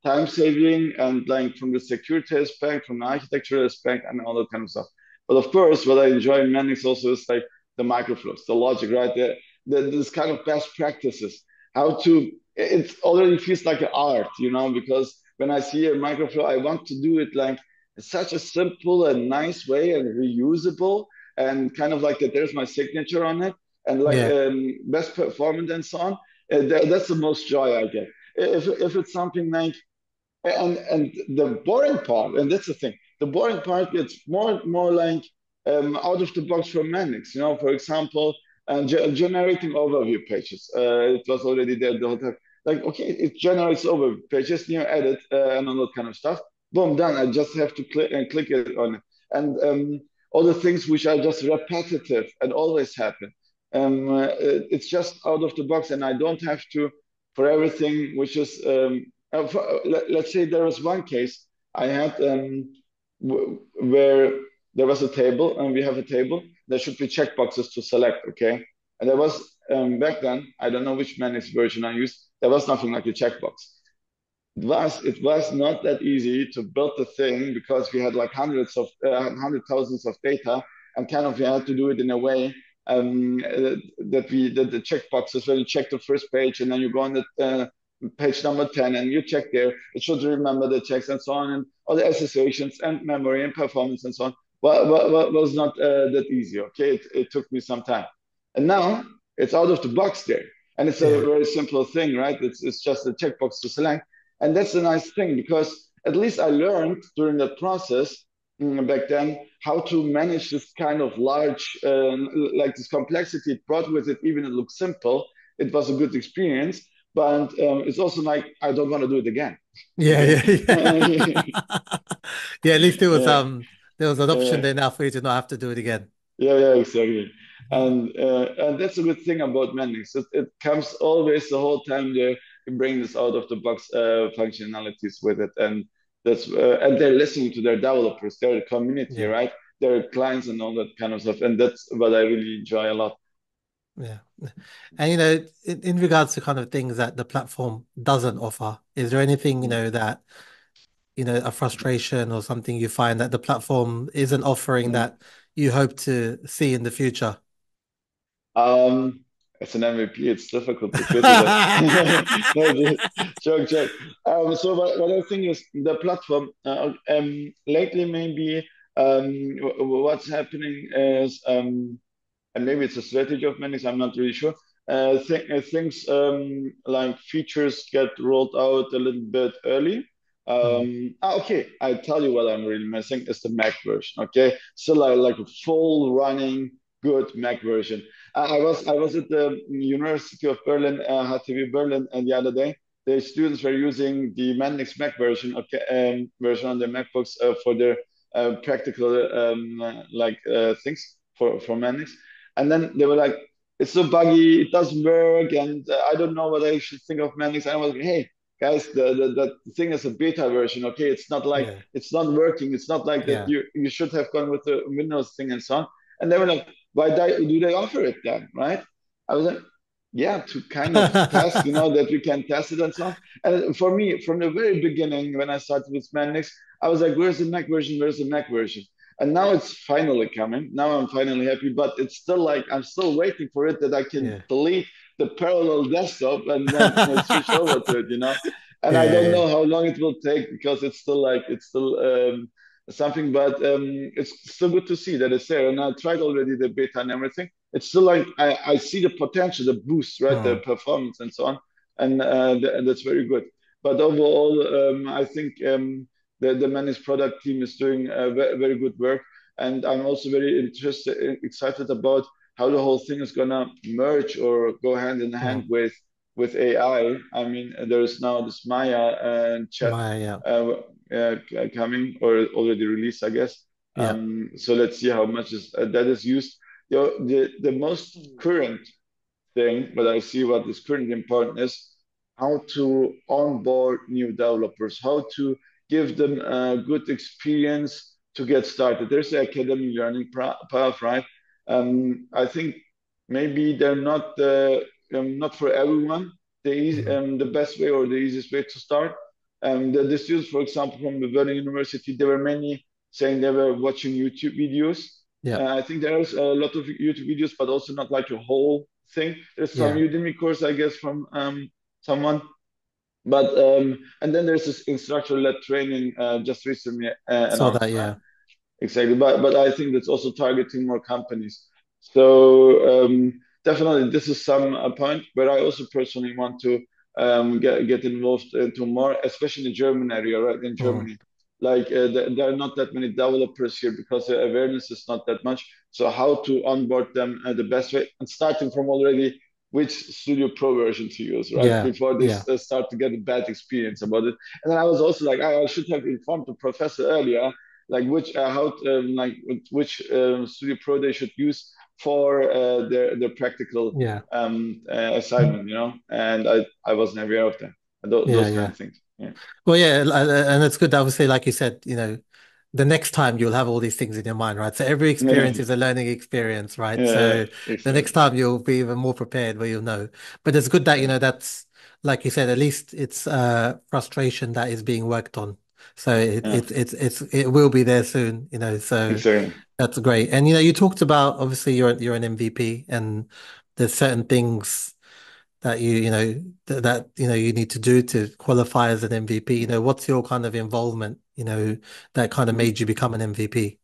[SPEAKER 2] time saving, and like from the security aspect, from the architecture aspect, and all that kind of stuff. But of course, what I enjoy in Mendix also is like the microflows, the logic, right? This kind of best practices, how to. It already feels like an art, because when I see a microflow, I want to do it like such a simple and nice way and reusable, and kind of like that. There's my signature on it, and like
[SPEAKER 1] Yeah.
[SPEAKER 2] best performance and so on. That's the most joy I get. If it's something like and the boring part, and that's the thing, the boring part gets more like out of the box from Mendix. For example, generating overview pages. It was already there the whole time. Like, okay, it generates overview pages, new edit, and all that kind of stuff. Boom, done. I just have to click it on it. And all the things which are just repetitive and always happen. It's just out of the box, and I don't have to for everything which is let's say there was one case I had where there was a table, and we have a table. There should be checkboxes to select, okay? And there was back then, I don't know which Manix version I used. There was nothing like a checkbox. It was not that easy to build the thing because we had like hundred thousands of data, and kind of we had to do it in a way that the checkboxes where you check the first page and then you go on the page number 10 and you check there. It should remember the checks and so on, and all the associations and memory and performance and so on. Was not that easy. Okay, it took me some time, and now it's out of the box there, and it's a
[SPEAKER 1] Yeah.
[SPEAKER 2] very simple thing, right? It's just a checkbox to select, and that's a nice thing because at least I learned during that process back then how to manage this kind of large, like this complexity it brought with it. Even it looks simple, it was a good experience, but it's also like I don't want to do it again.
[SPEAKER 1] Yeah,
[SPEAKER 2] Okay.
[SPEAKER 1] yeah, yeah. Yeah, at least
[SPEAKER 2] uh,
[SPEAKER 1] there was an option
[SPEAKER 2] uh,
[SPEAKER 1] there now for you to not have to do it again.
[SPEAKER 2] yeah, exactly. And that's a good thing about Mendix. It comes always the whole time they bring this out of the box functionalities with it, and they're listening to their developers, their community,
[SPEAKER 1] Yeah,
[SPEAKER 2] right? Their clients and all that kind of stuff, and that's what I really enjoy a lot.
[SPEAKER 1] yeah. And in regards to kind of things that the platform doesn't offer, is there anything, that, a frustration or something you find that the platform isn't offering
[SPEAKER 2] Mm.
[SPEAKER 1] that you hope to see in the future?
[SPEAKER 2] Um, as an MVP, it's difficult to criticize. No, joke. So what I think is the platform. Lately, maybe what's happening is, and maybe it's a strategy of Mendix. I'm not really sure. Things like features get rolled out a little bit early.
[SPEAKER 1] Mm,
[SPEAKER 2] Okay, I tell you what I'm really missing is the Mac version. Okay, so like a full running good Mac version. I was at the University of Berlin, HTW Berlin, and the other day the students were using the Mendix Mac version, okay, version on their MacBooks for their practical things for Mendix, and then they were like, "It's so buggy, it doesn't work, and I don't know what I should think of Mendix." And I was like, "Hey, guys, the thing is a beta version, okay? It's not like
[SPEAKER 1] yeah,
[SPEAKER 2] it's not working. It's not like that.
[SPEAKER 1] yeah.
[SPEAKER 2] You should have gone with the Windows thing and so on." And they were like, "Why do they offer it then, right?" I was like, "Yeah, to kind of test, that we can test it and so on." And for me, from the very beginning, when I started with Mendix, I was like, "Where's the Mac version? Where's the Mac version?" And now it's finally coming. Now I'm finally happy, but it's still like I'm still waiting for it that I can
[SPEAKER 1] Yeah.
[SPEAKER 2] delete the parallel desktop and then switch over to it. And I
[SPEAKER 1] Yeah,
[SPEAKER 2] don't
[SPEAKER 1] yeah,
[SPEAKER 2] know how long it will take because it's still something, but it's still good to see that it's there. And I tried already the beta and everything. It's still like I see the potential, the boost, right, the
[SPEAKER 1] mm,
[SPEAKER 2] performance and so on, and that's very good. But overall, I think the managed product team is doing very good work, and I'm also very excited about how the whole thing is gonna merge or go hand in hand
[SPEAKER 1] mm.
[SPEAKER 2] with AI. I mean, there is now this Maya chat
[SPEAKER 1] Yeah,
[SPEAKER 2] uh, coming or already released, I guess.
[SPEAKER 1] yeah,
[SPEAKER 2] So let's see how much that is used. The most current thing, but I see what is currently important is how to onboard new developers, how to give them a good experience to get started. There's the academy learning path, right? I think maybe they're not for everyone the best way or the easiest way to start. The students, for example, from the Berlin University, there were many saying they were watching YouTube videos.
[SPEAKER 1] Yeah.
[SPEAKER 2] I think there's a lot of YouTube videos, but also not like a whole thing. There's some
[SPEAKER 1] Yeah.
[SPEAKER 2] Udemy course, I guess, from someone. But and then there's this instructor-led training just recently
[SPEAKER 1] Saw
[SPEAKER 2] announced,
[SPEAKER 1] that.
[SPEAKER 2] right?
[SPEAKER 1] Yeah.
[SPEAKER 2] Exactly, but I think that's also targeting more companies. So definitely, this is some point where I also personally want to get involved into more, especially in the German area, right? In
[SPEAKER 1] Mm.
[SPEAKER 2] Germany, like there are not that many developers here because the awareness is not that much. So how to onboard them the best way, and starting from already which Studio Pro version to use, right?
[SPEAKER 1] Yeah.
[SPEAKER 2] Before they
[SPEAKER 1] Yeah.
[SPEAKER 2] start to get a bad experience about it. And then I was also like, I should have informed the professor earlier like which how like which Studio Pro they should use for their practical
[SPEAKER 1] Yeah.
[SPEAKER 2] assignment, you know. And I wasn't aware of that. And
[SPEAKER 1] Yeah.
[SPEAKER 2] those kind
[SPEAKER 1] Yeah.
[SPEAKER 2] of things. Yeah.
[SPEAKER 1] Well, yeah, and it's good. Obviously, like you said, the next time you'll have all these things in your mind, right? So every
[SPEAKER 2] Yeah.
[SPEAKER 1] experience is a learning experience, right?
[SPEAKER 2] Yeah.
[SPEAKER 1] So the next
[SPEAKER 2] Exactly.
[SPEAKER 1] time you'll be even more prepared where you'll know. But it's good that,
[SPEAKER 2] Yeah.
[SPEAKER 1] that's like you said, at least it's frustration that is being worked on. So
[SPEAKER 2] Yeah.
[SPEAKER 1] it will be there soon, so
[SPEAKER 2] Exactly.
[SPEAKER 1] that's great. And you talked about obviously you're an MVP and there's certain things that you need to do to qualify as an MVP. What's your kind of involvement, that kind of
[SPEAKER 2] Mhm.
[SPEAKER 1] made you become an MVP?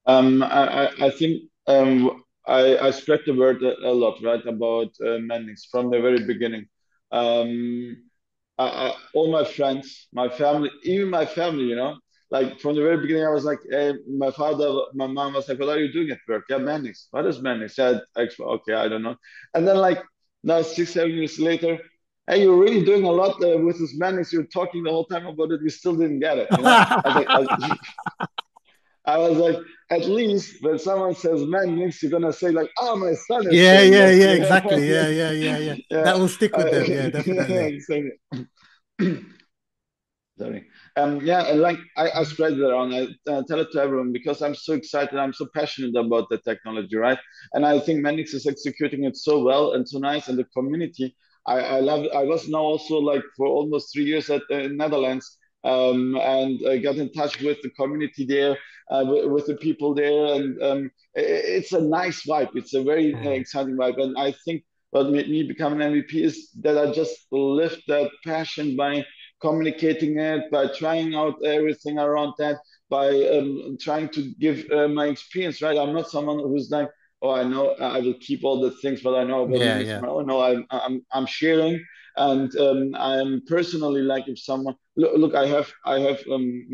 [SPEAKER 2] I think I spread the word a lot, right, about Mendix from the very beginning. Um, all my friends, my family, even my family, like from the very beginning, I was like, hey, my father, my mom was like, what are you doing at work? Yeah, Mendix. What is Mendix? Yeah, okay, I don't know. And then like now 6, 7 years later, hey, you're really doing a lot with this Mendix. You're talking the whole time about it. We still didn't get it, I was like, I was like, at least when someone says Mendix, you're gonna say like, oh, my son is
[SPEAKER 1] Yeah,
[SPEAKER 2] saying
[SPEAKER 1] yeah,
[SPEAKER 2] that.
[SPEAKER 1] yeah,
[SPEAKER 2] Yeah,
[SPEAKER 1] exactly. Yeah, yeah, yeah, yeah.
[SPEAKER 2] yeah,
[SPEAKER 1] That will stick with them. Yeah,
[SPEAKER 2] yeah,
[SPEAKER 1] definitely.
[SPEAKER 2] exactly. Sorry. Yeah, and like I spread it around. I tell it to everyone because I'm so excited. I'm so passionate about the technology, right? And I think Mendix is executing it so well and so nice. And the community, I love it. I was now also like for almost 3 years at the Netherlands, and I got in touch with the community there, with the people there, and it's a nice vibe. It's a very
[SPEAKER 1] Mm.
[SPEAKER 2] exciting vibe, and I think what made me become an MVP is that I just lived that passion by communicating it, by trying out everything around that, by trying to give my experience, right? I'm not someone who's like, oh, I know I will keep all the things, but I know about
[SPEAKER 1] Yeah,
[SPEAKER 2] Linux.
[SPEAKER 1] yeah.
[SPEAKER 2] Oh, no, I'm sharing. And I'm personally like if someone look, I have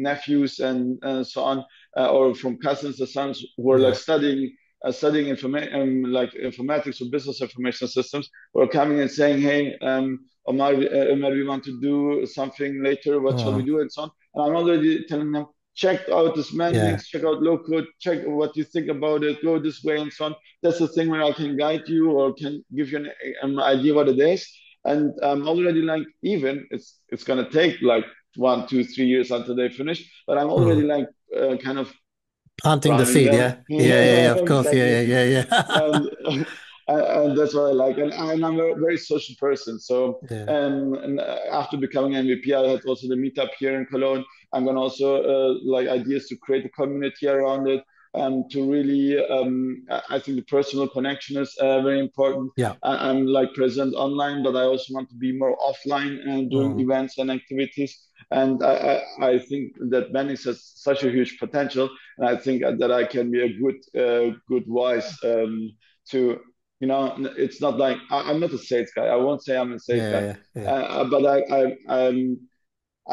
[SPEAKER 2] nephews and so on, or from cousins or sons who are like
[SPEAKER 1] Yeah.
[SPEAKER 2] studying like informatics or business information systems, who are coming and saying, hey, Omar, Omar, we want to do something later. What shall we
[SPEAKER 1] Mm.
[SPEAKER 2] do? And so on. And I'm already telling them, check out this
[SPEAKER 1] Yeah.
[SPEAKER 2] Mendix, check out low code, check what you think about it, go this way and so on. That's the thing where I can guide you or can give you an idea what it is. And I'm already like, even it's gonna take like 1, 2, 3 years until they finish, but I'm already
[SPEAKER 1] Mm.
[SPEAKER 2] like kind of
[SPEAKER 1] Planting the
[SPEAKER 2] priming
[SPEAKER 1] seed,
[SPEAKER 2] them.
[SPEAKER 1] yeah. Yeah, yeah, yeah, of course.
[SPEAKER 2] Exactly.
[SPEAKER 1] Yeah, yeah, yeah, yeah.
[SPEAKER 2] And and that's what I like. And I'm a very social person. So
[SPEAKER 1] Yeah.
[SPEAKER 2] and after becoming MVP, I had also the meetup here in Cologne. I'm gonna also like ideas to create a community around it. To really, I think the personal connection is very important.
[SPEAKER 1] Yeah.
[SPEAKER 2] I'm like present online, but I also want to be more offline and doing
[SPEAKER 1] Mm.
[SPEAKER 2] events and activities. And I think that Venice has such a huge potential, and I think that I can be a good voice to it's not like I'm not a sales guy. I won't say I'm a sales
[SPEAKER 1] Yeah,
[SPEAKER 2] guy,
[SPEAKER 1] yeah, yeah.
[SPEAKER 2] but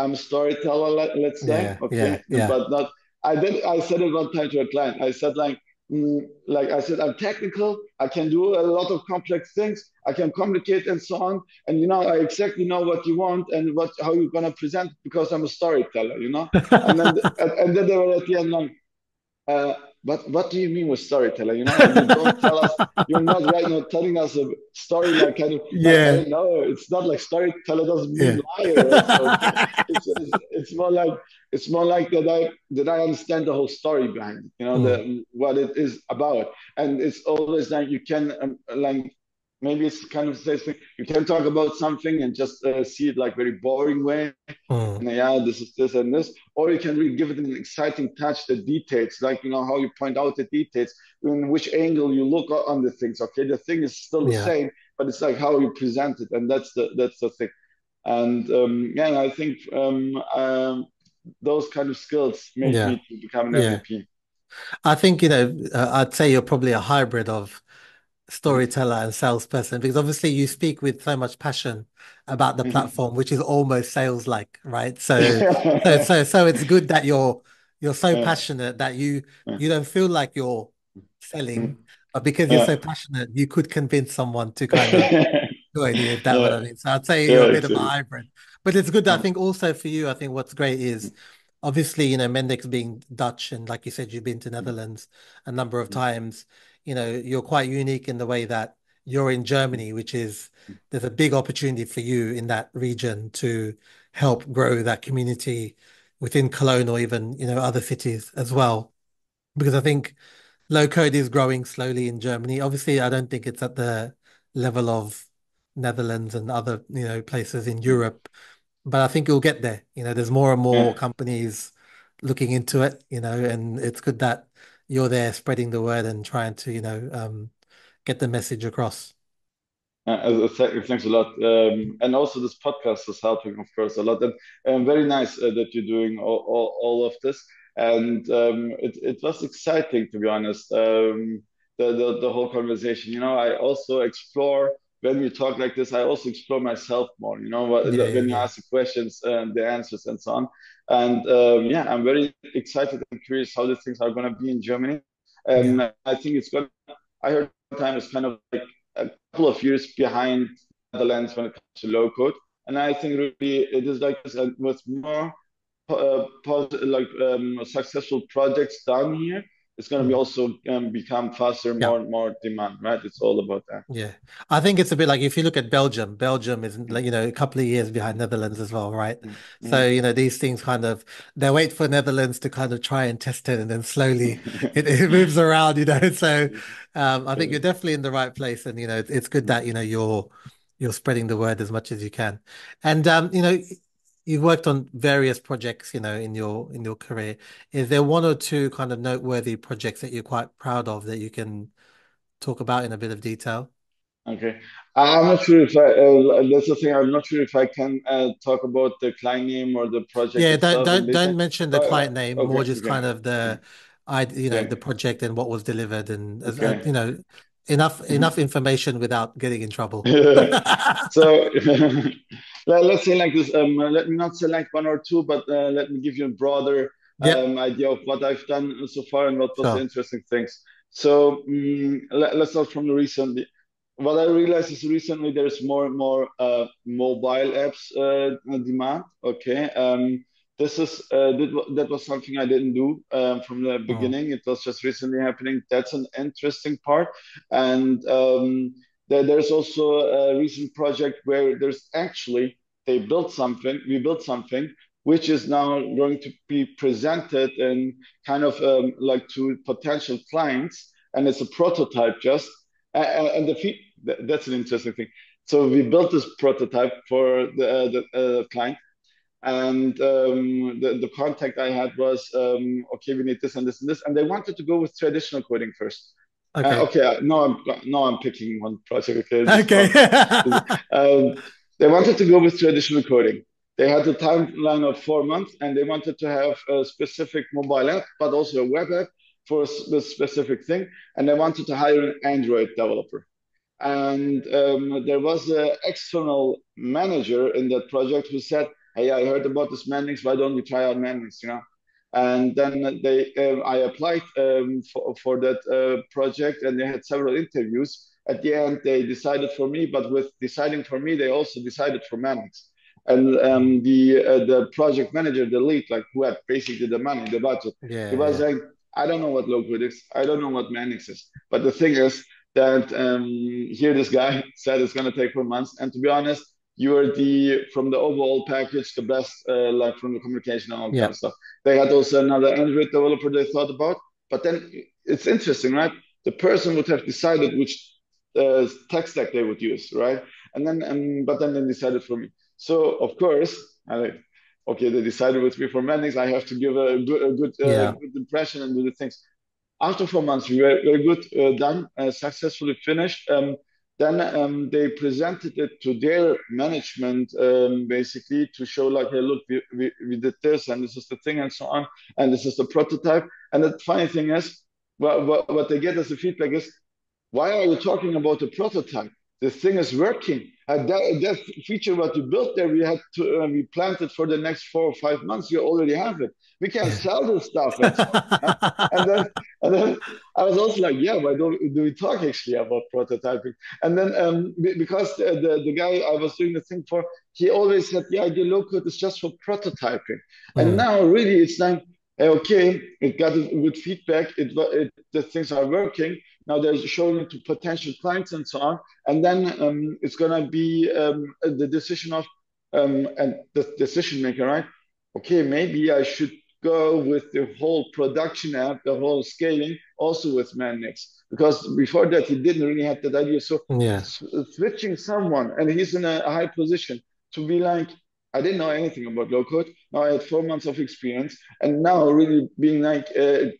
[SPEAKER 2] I'm a storyteller, let's say,
[SPEAKER 1] Yeah,
[SPEAKER 2] okay,
[SPEAKER 1] yeah, yeah.
[SPEAKER 2] but not. I said it one time to a client. I said like I said, I'm technical. I can do a lot of complex things. I can communicate and so on. And I exactly know what you want and how you're gonna present because I'm a storyteller. And then they were at the end like, what do you mean with storyteller? You don't tell us. You're not right now telling us a story like kind of.
[SPEAKER 1] Yeah,
[SPEAKER 2] No, it's not like storyteller doesn't mean
[SPEAKER 1] yeah,
[SPEAKER 2] liar. Also, it's more like that I understand the whole story behind it.
[SPEAKER 1] mm,
[SPEAKER 2] What it is about, and it's always like you can like maybe it's kind of the same thing. You can talk about something and just see it like very boring way,
[SPEAKER 1] mm,
[SPEAKER 2] and yeah, this is this and this, or you can really give it an exciting touch, the details, like how you point out the details, in which angle you look on the things. Okay, the thing is still the
[SPEAKER 1] yeah,
[SPEAKER 2] same, but it's like how you present it, and that's the thing. And yeah, I think those kind of skills made
[SPEAKER 1] yeah,
[SPEAKER 2] me to become an
[SPEAKER 1] yeah.
[SPEAKER 2] MVP.
[SPEAKER 1] I think, I'd say you're probably a hybrid of storyteller and salesperson because obviously you speak with so much passion about the platform, which is almost sales-like, right? So it's good that you're so
[SPEAKER 2] Yeah,
[SPEAKER 1] passionate that you
[SPEAKER 2] yeah,
[SPEAKER 1] you don't feel like you're selling, but because you're so
[SPEAKER 2] yeah.
[SPEAKER 1] passionate, you could convince someone to kind of join you, if that what
[SPEAKER 2] Yeah,
[SPEAKER 1] I mean. So I'd say you're
[SPEAKER 2] yeah,
[SPEAKER 1] a bit of a
[SPEAKER 2] exactly.
[SPEAKER 1] hybrid, but it's good. I think also for you, I think what's great is obviously, Mendix being Dutch and like you said, you've been to Netherlands a number of times. You're quite unique in the way that you're in Germany, which is there's a big opportunity for you in that region to help grow that community within Cologne or even, other cities as well. Because I think low code is growing slowly in Germany. Obviously, I don't think it's at the level of Netherlands and other, places in Europe, but I think you'll get there. There's more and more
[SPEAKER 2] Yeah.
[SPEAKER 1] companies looking into it, and it's good that you're there spreading the word and trying to, get the message across.
[SPEAKER 2] Thanks a lot. And also, this podcast is helping, of course, a lot. And very nice that you're doing all of this. And it was exciting, to be honest, the whole conversation. I also explore, when we talk like this, I also explore myself more,
[SPEAKER 1] Yeah, yeah,
[SPEAKER 2] when you
[SPEAKER 1] yeah,
[SPEAKER 2] ask the questions and the answers and so on. And yeah, I'm very excited and curious how the things are going to be in Germany.
[SPEAKER 1] yeah,
[SPEAKER 2] I think I heard time is kind of like a couple of years behind the Netherlands when it comes to low code. And I think really it is like this, and with more successful projects done here, it's going to be
[SPEAKER 1] mm,
[SPEAKER 2] also become faster,
[SPEAKER 1] yeah.
[SPEAKER 2] more and more demand, right? It's all about that.
[SPEAKER 1] Yeah, I think it's a bit like if you look at Belgium, Belgium is like, a couple of years behind Netherlands as well, right? So,
[SPEAKER 2] Mm,
[SPEAKER 1] these things kind of they wait for Netherlands to kind of try and test it and then slowly it moves around, So I think you're definitely in the right place and it's good
[SPEAKER 2] mm.
[SPEAKER 1] that you're spreading the word as much as you can. And you've worked on various projects, in your career. Is there one or two kind of noteworthy projects that you're quite proud of that you can talk about in a bit of detail?
[SPEAKER 2] Okay. I'm not sure if that's the thing. I'm not sure if I can talk about the client name or the project
[SPEAKER 1] Yeah, don't
[SPEAKER 2] itself in
[SPEAKER 1] don't
[SPEAKER 2] detail.
[SPEAKER 1] don't mention the
[SPEAKER 2] But
[SPEAKER 1] client name, more
[SPEAKER 2] okay,
[SPEAKER 1] just
[SPEAKER 2] okay,
[SPEAKER 1] kind of the
[SPEAKER 2] okay,
[SPEAKER 1] project and what was delivered and
[SPEAKER 2] okay.
[SPEAKER 1] enough information without getting in trouble.
[SPEAKER 2] So let's say like this. Let me not select one or two, but let me give you a broader
[SPEAKER 1] Yep,
[SPEAKER 2] idea of what I've done so far and what was the
[SPEAKER 1] sure.
[SPEAKER 2] interesting things. So let's start from the recent. What I realized is recently there's more and more mobile apps demand. Okay, that was something I didn't do from the
[SPEAKER 1] Mm,
[SPEAKER 2] beginning. It was just recently happening. That's an interesting part, and there's also a recent project where there's actually we built something which is now going to be presented and kind of like to potential clients, and it's a prototype just. And that's an interesting thing. So we built this prototype for the client, and the contact I had was, okay, we need this and this and this, and they wanted to go with traditional coding first.
[SPEAKER 1] okay.
[SPEAKER 2] Okay, no, I'm picking one project. Okay, this
[SPEAKER 1] Okay.
[SPEAKER 2] one. Um, they wanted to go with traditional coding. They had a timeline of 4 months, and they wanted to have a specific mobile app, but also a web app for this specific thing. And they wanted to hire an Android developer. And there was an external manager in that project who said, "Hey, I heard about this Mendix. Why don't we try out Mendix?" And then I applied for that project, and they had several interviews. At the end, they decided for me, but with deciding for me, they also decided for Mendix. And the project manager, the lead, like who had basically the money, the budget, he
[SPEAKER 1] Yeah,
[SPEAKER 2] was
[SPEAKER 1] yeah.
[SPEAKER 2] like, I don't know what low code is. I don't know what Mendix is. But the thing is that here this guy said it's going to take 4 months. And to be honest, you are from the overall package, the best, like from the communication and all kind
[SPEAKER 1] Yeah.
[SPEAKER 2] of stuff. They had also another Android developer they thought about. But then it's interesting, right? The person would have decided which tech stack they would use, right? And then, but then they decided for me. So of course, I like, okay, they decided with me for Mendix. I have to give
[SPEAKER 1] Yeah.
[SPEAKER 2] good impression and do the things. After 4 months, we were very good, done, successfully finished. Then they presented it to their management, basically to show like, hey, look, we did this, and this is the thing, and so on, and this is the prototype. And the funny thing is, what they get as a feedback is, why are you talking about the prototype? The thing is working. That feature what you built there, we planned it for the next 4 or 5 months. You already have it. We can sell this stuff and so on. Yeah? And then and then I was also like, yeah, why don't do we talk actually about prototyping? And then because the guy I was doing the thing for, he always said, yeah, the low code is just for prototyping. And now really it's like, okay, it got good feedback. The things are working. Now they're showing it to potential clients and so on. And then it's gonna be the decision of and the decision maker, right? Okay, maybe I should go with the whole production app, the whole scaling, also with Mendix, because before that he didn't really have that idea. So
[SPEAKER 1] Yeah.
[SPEAKER 2] switching someone, and he's in a high position to be like, I didn't know anything about low code. Now I had 4 months of experience, and now really being like,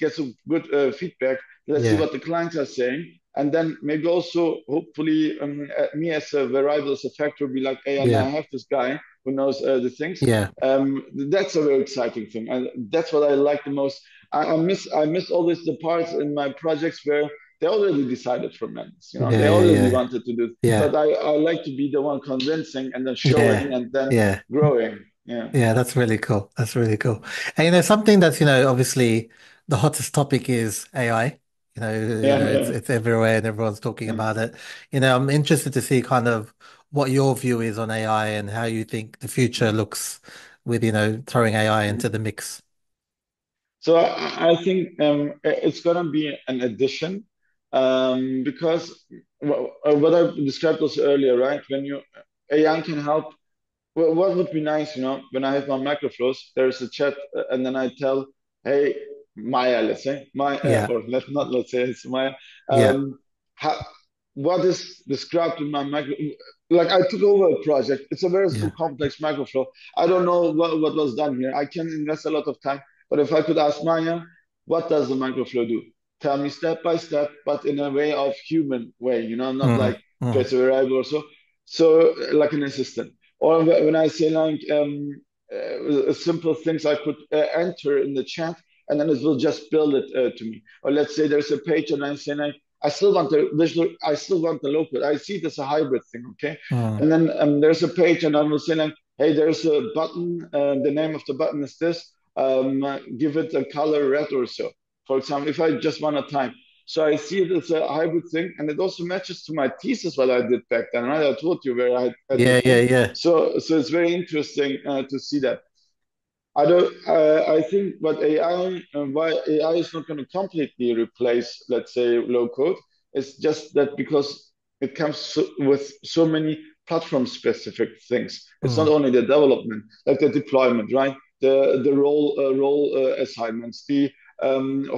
[SPEAKER 2] get some good feedback. Let's see
[SPEAKER 1] Yeah.
[SPEAKER 2] what the clients are saying, and then maybe also hopefully me as a variable, as a factor, be like, hey, and I
[SPEAKER 1] Yeah.
[SPEAKER 2] have this guy who knows the things.
[SPEAKER 1] Yeah.
[SPEAKER 2] That's a very exciting thing, and that's what I like the most. I miss always the parts in my projects where they already decided for men's,
[SPEAKER 1] Yeah.
[SPEAKER 2] they
[SPEAKER 1] Yeah.
[SPEAKER 2] already
[SPEAKER 1] Yeah.
[SPEAKER 2] wanted to do.
[SPEAKER 1] Yeah.
[SPEAKER 2] But I like to be the one convincing and then showing
[SPEAKER 1] Yeah.
[SPEAKER 2] and then
[SPEAKER 1] Yeah.
[SPEAKER 2] growing. Yeah,
[SPEAKER 1] Yeah, that's really cool. That's really cool. And something that's, obviously the hottest topic is AI.
[SPEAKER 2] yeah,
[SPEAKER 1] It's
[SPEAKER 2] yeah.
[SPEAKER 1] it's everywhere and everyone's talking
[SPEAKER 2] Yeah.
[SPEAKER 1] about it. I'm interested to see kind of what your view is on AI and how you think the future looks with, throwing AI into the mix.
[SPEAKER 2] So I think it's gonna be an addition because what I described also earlier, right? When you AI can help. Well, what would be nice, when I have my microflows, there's a chat, and then I tell, hey, Maya, let's say,
[SPEAKER 1] Yeah.
[SPEAKER 2] or let's say it's Maya,
[SPEAKER 1] Yeah.
[SPEAKER 2] um, how, what is described in my micro, like I took over a project. It's a very
[SPEAKER 1] Yeah.
[SPEAKER 2] complex microflow. I don't know what was done here. I can invest a lot of time, but if I could ask Maya, what does the microflow do? Tell me step by step, but in a way of human way, not
[SPEAKER 1] Mm,
[SPEAKER 2] like
[SPEAKER 1] mm.
[SPEAKER 2] create a variable or so. So like an assistant. Or when I say like simple things I could enter in the chat, and then it will just build it to me. Or let's say there's a page and I say like, I still want the visual, I still want the local. I see it as a hybrid thing, okay?
[SPEAKER 1] Mm.
[SPEAKER 2] And then there's a page and I will say like, hey, there's a button. The name of the button is this. Give it a color red or so. For example, if I just want to type. So I see it as a hybrid thing, and it also matches to my thesis what I did back then, right? I told you where I had the
[SPEAKER 1] Yeah, yeah,
[SPEAKER 2] thing.
[SPEAKER 1] yeah.
[SPEAKER 2] So it's very interesting to see that. I don't. I think what AI and why AI is not going to completely replace, let's say, low code. It's just that because it comes with so many platform specific things. It's not
[SPEAKER 1] Mm.
[SPEAKER 2] only the development, like the deployment, right? The role assignments, the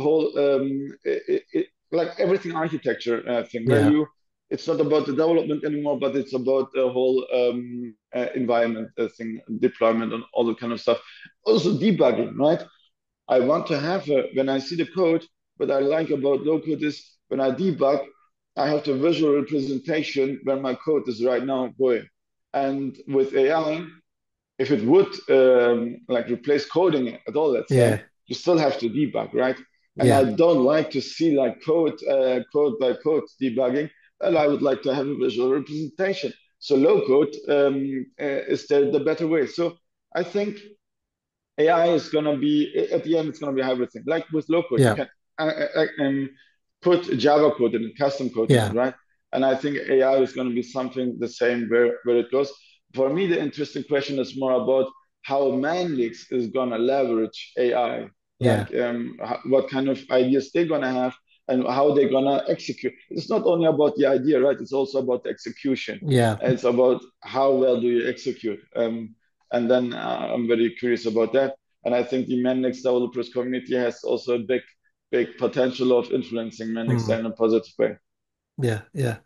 [SPEAKER 2] whole like everything architecture thing where
[SPEAKER 1] Yeah.
[SPEAKER 2] it's not about the development anymore, but it's about the whole environment thing, deployment, and all that kind of stuff. Also debugging, right? I want to have when I see the code, what I like about low code is when I debug, I have the visual representation where my code is right now going. And with AI, if it would like replace coding at all, let's say,
[SPEAKER 1] Yeah.
[SPEAKER 2] you still have to debug, right? And I
[SPEAKER 1] Yeah.
[SPEAKER 2] don't like to see like code by code debugging, and I would like to have a visual representation. So low code is the better way. So I think AI is going to be, at the end, it's going to be everything. Like with low code, you
[SPEAKER 1] Yeah.
[SPEAKER 2] can put Java code in it, custom code in it,
[SPEAKER 1] Yeah.
[SPEAKER 2] right? And I think AI is going to be something the same where it goes. For me, the interesting question is more about how Mendix is going to leverage AI.
[SPEAKER 1] Yeah.
[SPEAKER 2] what kind of ideas they're gonna have and how they're gonna execute. It's not only about the idea, right? It's also about the execution.
[SPEAKER 1] Yeah.
[SPEAKER 2] It's about how well do you execute. And then I'm very curious about that. And I think the Mendix developers community has also a big potential of influencing Mendix
[SPEAKER 1] Mm.
[SPEAKER 2] in a positive way.
[SPEAKER 1] Yeah, yeah.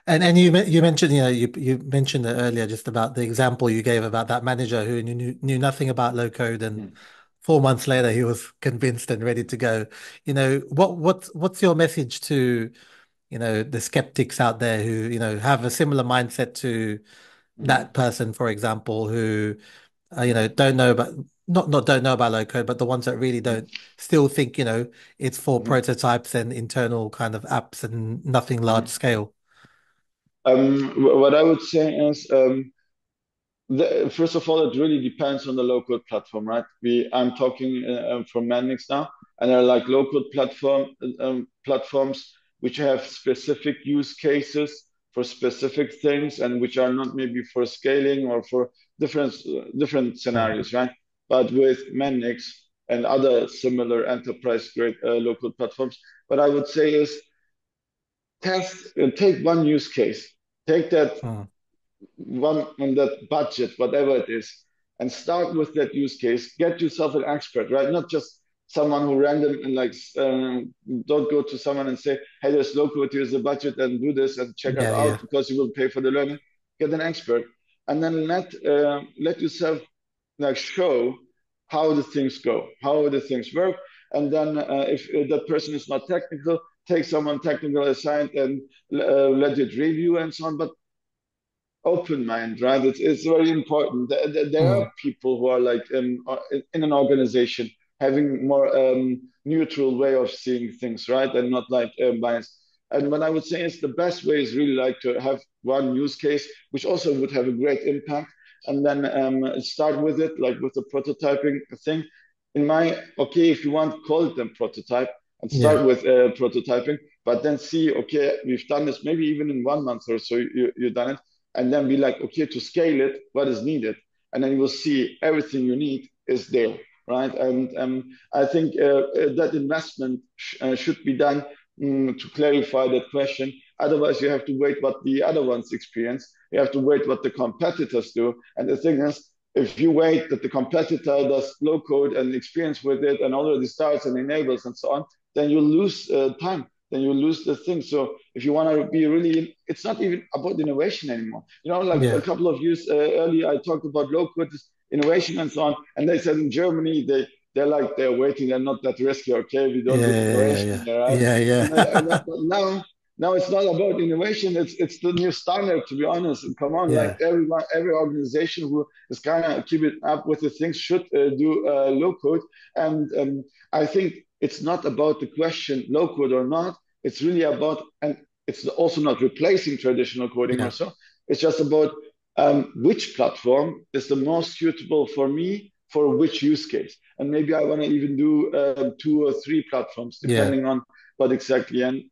[SPEAKER 1] And you mentioned, you mentioned it earlier just about the example you gave about that manager who knew nothing about low code, and
[SPEAKER 2] Mm.
[SPEAKER 1] 4 months later he was convinced and ready to go. What's your message to, the skeptics out there who, have a similar mindset to
[SPEAKER 2] Mm.
[SPEAKER 1] that person, for example, who don't know about not don't know about low code, but the ones that really don't still think, it's for
[SPEAKER 2] Mhm.
[SPEAKER 1] prototypes and internal kind of apps and nothing large
[SPEAKER 2] Mhm.
[SPEAKER 1] scale.
[SPEAKER 2] What I would say is, first of all, it really depends on the local platform, right? I'm talking from Mendix now, and there are like local platforms which have specific use cases for specific things, and which are not maybe for scaling or for different
[SPEAKER 1] Mm,
[SPEAKER 2] scenarios, right? But with Mendix and other similar enterprise grade local platforms, what I would say is take one use case, take that
[SPEAKER 1] mm.
[SPEAKER 2] one on that budget, whatever it is, and start with that use case. Get yourself an expert, right? Not just someone who random and don't go to someone and say, "Hey, there's low code. Here's the budget, and do this and check it
[SPEAKER 1] Yeah,
[SPEAKER 2] out
[SPEAKER 1] yeah,
[SPEAKER 2] because you will pay for the learning." Get an expert, and then let yourself like show how the things go, how the things work, and then if that person is not technical, take someone technical aside and let it review and so on. But open mind, right? It's very important. There are
[SPEAKER 1] mm,
[SPEAKER 2] people who are like in an organization having more neutral way of seeing things, right? And not like biased. And what I would say is the best way is really like to have one use case, which also would have a great impact, and then start with it, like with the prototyping thing. Okay, if you want, call it a prototype and
[SPEAKER 1] yeah,
[SPEAKER 2] start with prototyping, but then see, okay, we've done this maybe even in 1 month or so, you've done it, and then be like, okay, to scale it, what is needed? And then you will see everything you need is there, right? And I think that investment should be done to clarify that question. Otherwise, you have to wait what the other ones experience. You have to wait what the competitors do. And the thing is, if you wait that the competitor does low code and experience with it and already starts and enables and so on, then you lose time. Then you lose the thing. So if you want to be really, it's not even about innovation anymore. Like a
[SPEAKER 1] yeah,
[SPEAKER 2] couple of years earlier, I talked about low code innovation and so on, and they said in Germany they're waiting, they're not that risky. Okay, we don't
[SPEAKER 1] yeah,
[SPEAKER 2] do
[SPEAKER 1] yeah,
[SPEAKER 2] innovation
[SPEAKER 1] yeah,
[SPEAKER 2] there, right?
[SPEAKER 1] yeah, yeah,
[SPEAKER 2] But
[SPEAKER 1] yeah,
[SPEAKER 2] now it's not about innovation. It's the new standard, to be honest. Come on, like
[SPEAKER 1] yeah,
[SPEAKER 2] every organization who is kind of keeping up with the things should do low code. And I think it's not about the question low code or not. It's really about, and it's also not replacing traditional coding or
[SPEAKER 1] yeah,
[SPEAKER 2] so. It's just about which platform is the most suitable for me for which use case. And maybe I want to even do 2 or 3 platforms
[SPEAKER 1] yeah.
[SPEAKER 2] depending on what exactly. And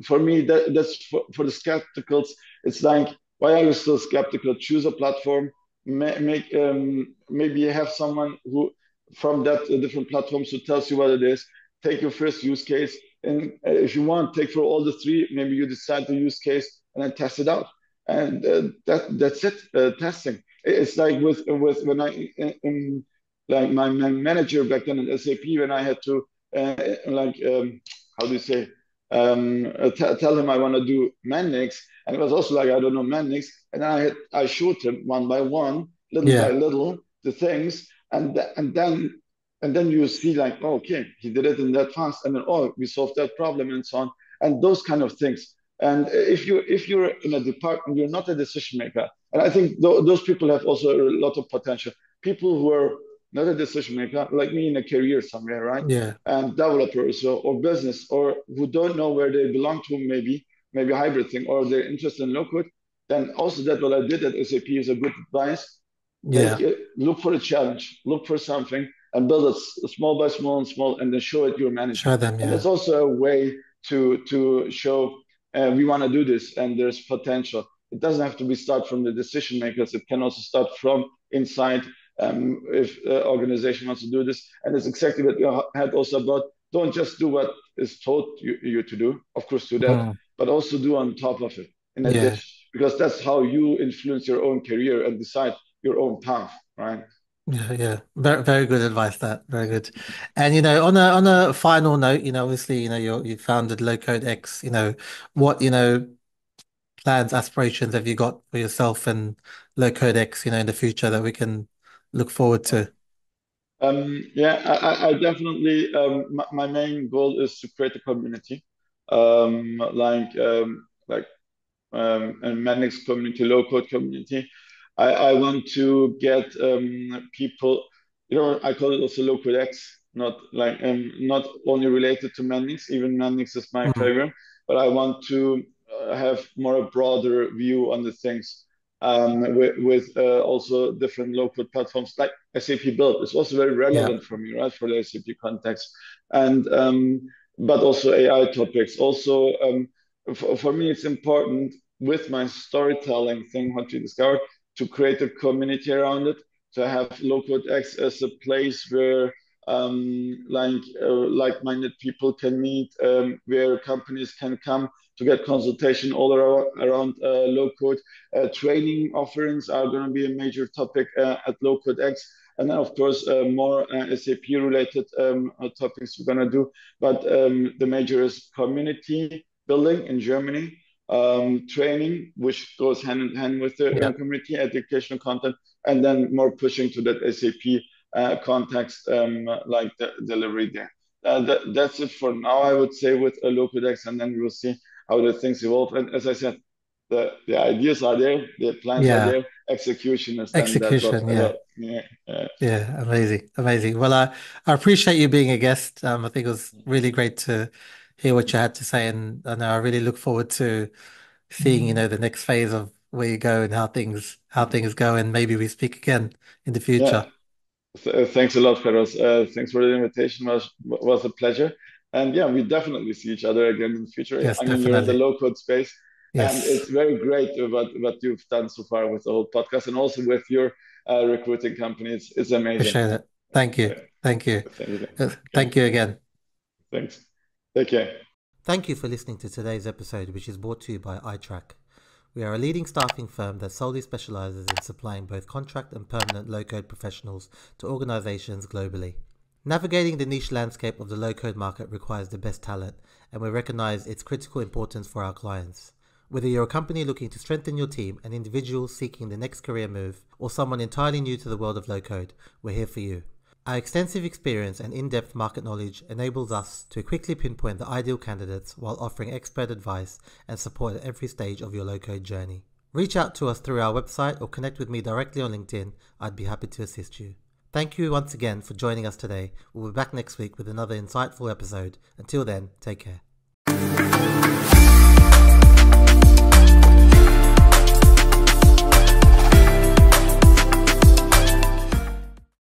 [SPEAKER 2] for me, that's for the skepticals. It's like, why are you still skeptical? Choose a platform, maybe have someone who from that different platforms who tells you what it is. Take your first use case, and if you want, take for all the 3. Maybe you decide the use case and then test it out, and that's it. Testing. It's like with when like my manager back then at SAP, when I had to how do you say tell him I want to do Mendix, and it was also like I don't know Mendix, and I showed him one by one, little by
[SPEAKER 1] Yeah.
[SPEAKER 2] little, the things, and then you see like, oh, okay, he did it in that fast, and then oh, we solved that problem and so on, and those kind of things. And if you're in a department, you're not a decision maker, and I think those people have also a lot of potential. People who are not a decision maker, like me in a career somewhere, right?
[SPEAKER 1] Yeah.
[SPEAKER 2] And developers or business, or who don't know where they belong to, maybe a hybrid thing, or they're interested in low code. Then also that what I did at SAP is a good advice.
[SPEAKER 1] Yeah.
[SPEAKER 2] Look for a challenge, look for something, and build it small by small and small, and then show it your manager.
[SPEAKER 1] Show them.
[SPEAKER 2] And
[SPEAKER 1] Yeah.
[SPEAKER 2] that's also a way to show we want to do this, and there's potential. It doesn't have to be start from the decision makers. It can also start from inside if organization wants to do this. And it's exactly what you had also about, don't just do what is told you to do, of course do that, but also do on top of it, in addition, because that's how you influence your own career and decide your own path, right?
[SPEAKER 1] Yeah. Very, very good advice, that. Very good. And on a final note, obviously, you founded Low Code X, what, plans, aspirations have you got for yourself and Low Code X, in the future that we can look forward to?
[SPEAKER 2] I definitely, my main goal is to create a community, like and Mendix community, low code community. I want to get people, I call it also low code X, not only related to Mendix, even Mendix is my
[SPEAKER 1] Mm.
[SPEAKER 2] favorite, but I want to have more a broader view on the things with also different low code platforms like SAP Build. It's also very
[SPEAKER 1] Yeah.
[SPEAKER 2] relevant for me, right, for the SAP context, and but also AI topics. Also, for me, it's important with my storytelling thing, what we discovered, to create a community around it, to have low code X as a place where like-minded people can meet, where companies can come to get consultation all around low code. Training offerings are going to be a major topic at low code X. And then, of course, more SAP related topics we're going to do. But the major is community building in Germany, training, which goes hand in hand with the
[SPEAKER 1] Yeah.
[SPEAKER 2] community, educational content, and then more pushing to that SAP context, like the delivery there. That's it for now, I would say, with a low code X, and then we will see how the things evolve. And as I said, the ideas are there, the plans are
[SPEAKER 1] Yeah.
[SPEAKER 2] there, execution is then that
[SPEAKER 1] Execution. Yeah.
[SPEAKER 2] what yeah,
[SPEAKER 1] Yeah. Amazing. Amazing. Well, I appreciate you being a guest. I think it was really great to hear what you had to say. And I really look forward to seeing, the next phase of where you go and how things go. And maybe we speak again in the
[SPEAKER 2] yeah.
[SPEAKER 1] future.
[SPEAKER 2] Thanks a lot, Feroz. Thanks for the invitation. Was a pleasure. And yeah, we definitely see each other again in the future.
[SPEAKER 1] Yes,
[SPEAKER 2] I mean, you're in the
[SPEAKER 1] definitely.
[SPEAKER 2] low code space, and
[SPEAKER 1] Yes.
[SPEAKER 2] it's very great what you've done so far with the whole podcast, and also with your recruiting company. It's amazing.
[SPEAKER 1] Appreciate it. Thank you.
[SPEAKER 2] Uh,
[SPEAKER 1] Thank you.
[SPEAKER 2] Thank you. Okay,
[SPEAKER 1] Thank you again.
[SPEAKER 2] thanks. Take care.
[SPEAKER 1] Thank you for listening to today's episode, which is brought to you by ITRAC. We are a leading staffing firm that solely specializes in supplying both contract and permanent low-code professionals to organizations globally. Navigating the niche landscape of the low-code market requires the best talent, and we recognize its critical importance for our clients. Whether you're a company looking to strengthen your team, an individual seeking the next career move, or someone entirely new to the world of low-code, we're here for you. Our extensive experience and in-depth market knowledge enables us to quickly pinpoint the ideal candidates while offering expert advice and support at every stage of your low-code journey. Reach out to us through our website or connect with me directly on LinkedIn. I'd be happy to assist you. Thank you once again for joining us today. We'll be back next week with another insightful episode. Until then, take care.